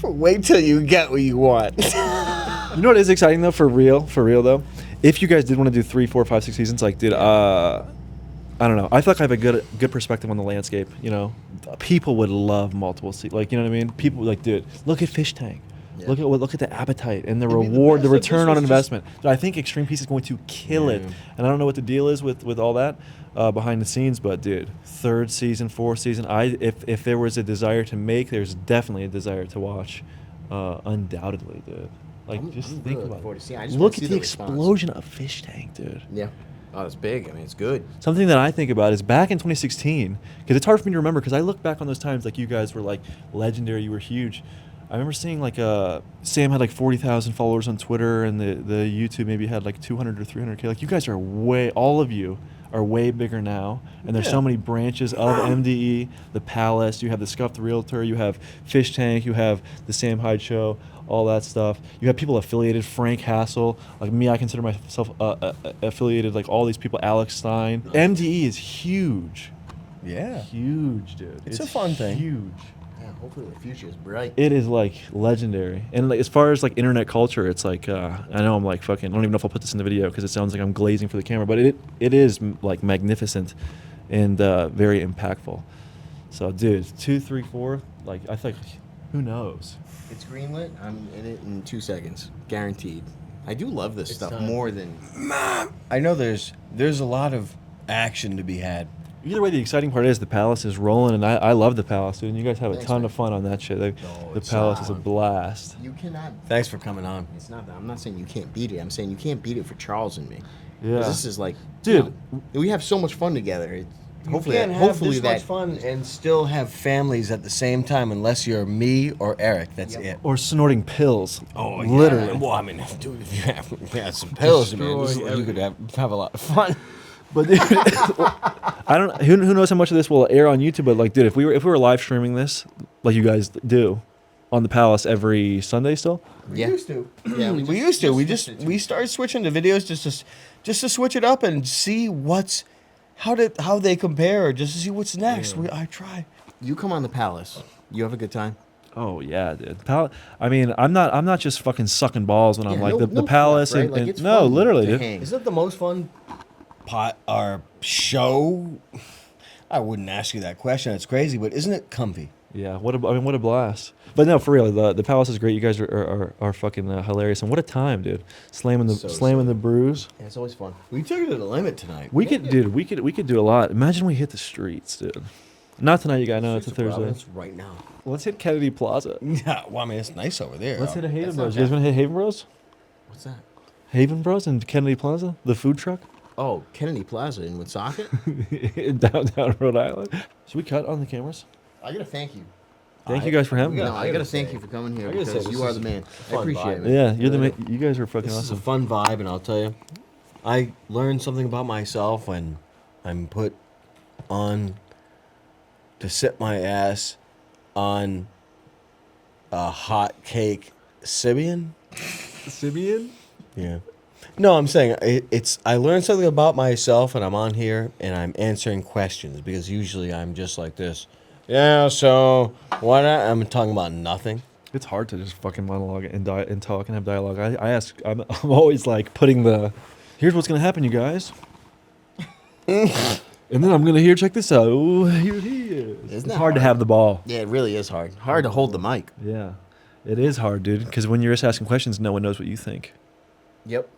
Wait till you get what you want. you know what is exciting though, for real though. If you guys did want to do 3, 4, 5, 6 seasons, like, dude, I don't know. I feel like I have a good perspective on the landscape. You know, people would love multiple seasons. Like, you know what I mean? People like, dude, look at Fish Tank. Yeah. Look at the appetite and the I mean, the reward, best the of this return on was just- investment. So I think Extreme Peace is going to kill it, Yeah. and I don't know what the deal is with all that behind the scenes. But dude, third season, fourth season, if there was a desire to make, there's definitely a desire to watch, undoubtedly, dude. Like, I'm just really think looking about forward it. to seeing it. I just Look wanna see at the the response. explosion of Fish Tank, dude. Yeah. Oh, it's big. I mean, it's good. Something that I think about is back in 2016, because it's hard for me to remember, because I look back on those times like you guys were like legendary, you were huge. I remember seeing like Sam had like 40,000 followers on Twitter, and the YouTube maybe had like 200 or 300K. Like, you guys are all of you are way bigger now, and there's so many branches of MDE, the Palace, you have the Scuffed Realtor, you have Fish Tank, you have the Sam Hyde Show, all that stuff. You have people affiliated, Frank Hassel, like me, I consider myself affiliated, like all these people, Alex Stein. MDE is huge. Yeah. Huge, dude. It's a fun thing. Huge. Yeah. Hopefully, the future is bright. It is like legendary, and like as far as like internet culture, it's like I know I'm like fucking. I don't even know if I'll put this in the video because it sounds like I'm glazing for the camera, but it is like magnificent and very impactful. So, dude, 2, 3, 4, like I think, who knows? It's greenlit. I'm in it in 2 seconds, guaranteed. I do love this stuff time. more than. I know there's a lot of action to be had. Either way, the exciting part is the Palace is rolling, and I love the Palace, dude. And you guys have a Thanks, ton man. of fun on that shit. Like, No, the it's Palace is a fun. blast. You cannot. Thanks for coming on. It's not that. I'm not saying you can't beat it. I'm saying you can't beat it for Charles and me. 'Cause Yeah. This is like, Dude. we have so much fun together. Hopefully, you can't have hopefully this that. much fun and still have families at the same time, unless you're me or Eric. That's Yep. it. Or snorting pills. Oh, literally. Well, I mean, dude, if you have some pills, man, Destroy you could have a lot of fun. But dude, I don't. Who knows how much of this will air on YouTube? But like, dude, if we were live streaming this, like you guys do, on the Palace every Sunday still. Yeah. We used to. Yeah, we we used to. just switched it to- We started switching the videos just to switch it up and see how they compare, just to see what's next. Yeah. I try. You come on the Palace. You have a good time. Oh yeah, dude. I mean, I'm not just fucking sucking balls when I'm Yeah, like no- the no Palace fluff, right? and, Like, and it's no, fun literally, to dude. hang. Is that the most fun show? I wouldn't ask you that question. It's crazy, but isn't it comfy? Yeah, what a blast. But no, for real, the Palace is great. You guys are fucking hilarious, and what a time, dude. Slamming So the brews. Yeah, it's always fun. We took it to the limit tonight. We could do a lot. Imagine we hit the streets, dude. Not tonight, you guys. No, it's a Thursday. Providence right now. Let's hit Kennedy Plaza. Yeah, well, I mean, it's nice over there. Let's hit a Haven That's not Bros. You guys bad. want to hit Haven Bros? What's that? Haven Bros and Kennedy Plaza, the food truck Oh, Kennedy Plaza in Woonsocket. in downtown Rhode Island. Should we cut on the cameras? I gotta thank you. Thank you guys for having me. No, I I gotta gotta say- thank you for coming here I gotta say, because this you are is the a man. I fun appreciate vibe. it. man. Yeah, you're Really? you guys are fucking This is a awesome. fun vibe, and I'll tell you, I learned something about myself when I'm put on to sit my ass on a hot cake Sibian. Sibian? Yeah. No, I'm saying it's. I learned something about myself, and I'm on here, and I'm answering questions because usually I'm just like this. Yeah. So what? I'm talking about nothing. It's hard to just fucking monologue and talk and have dialogue. I ask. I'm always like putting the. Here's what's gonna happen, you guys. And then I'm gonna check this out. Oh, here he is. Isn't It's that hard to hard? have the ball. Yeah, it really is hard. Hard to hold the mic. Yeah, it is hard, dude. Because when you're just asking questions, no one knows what you think. Yep.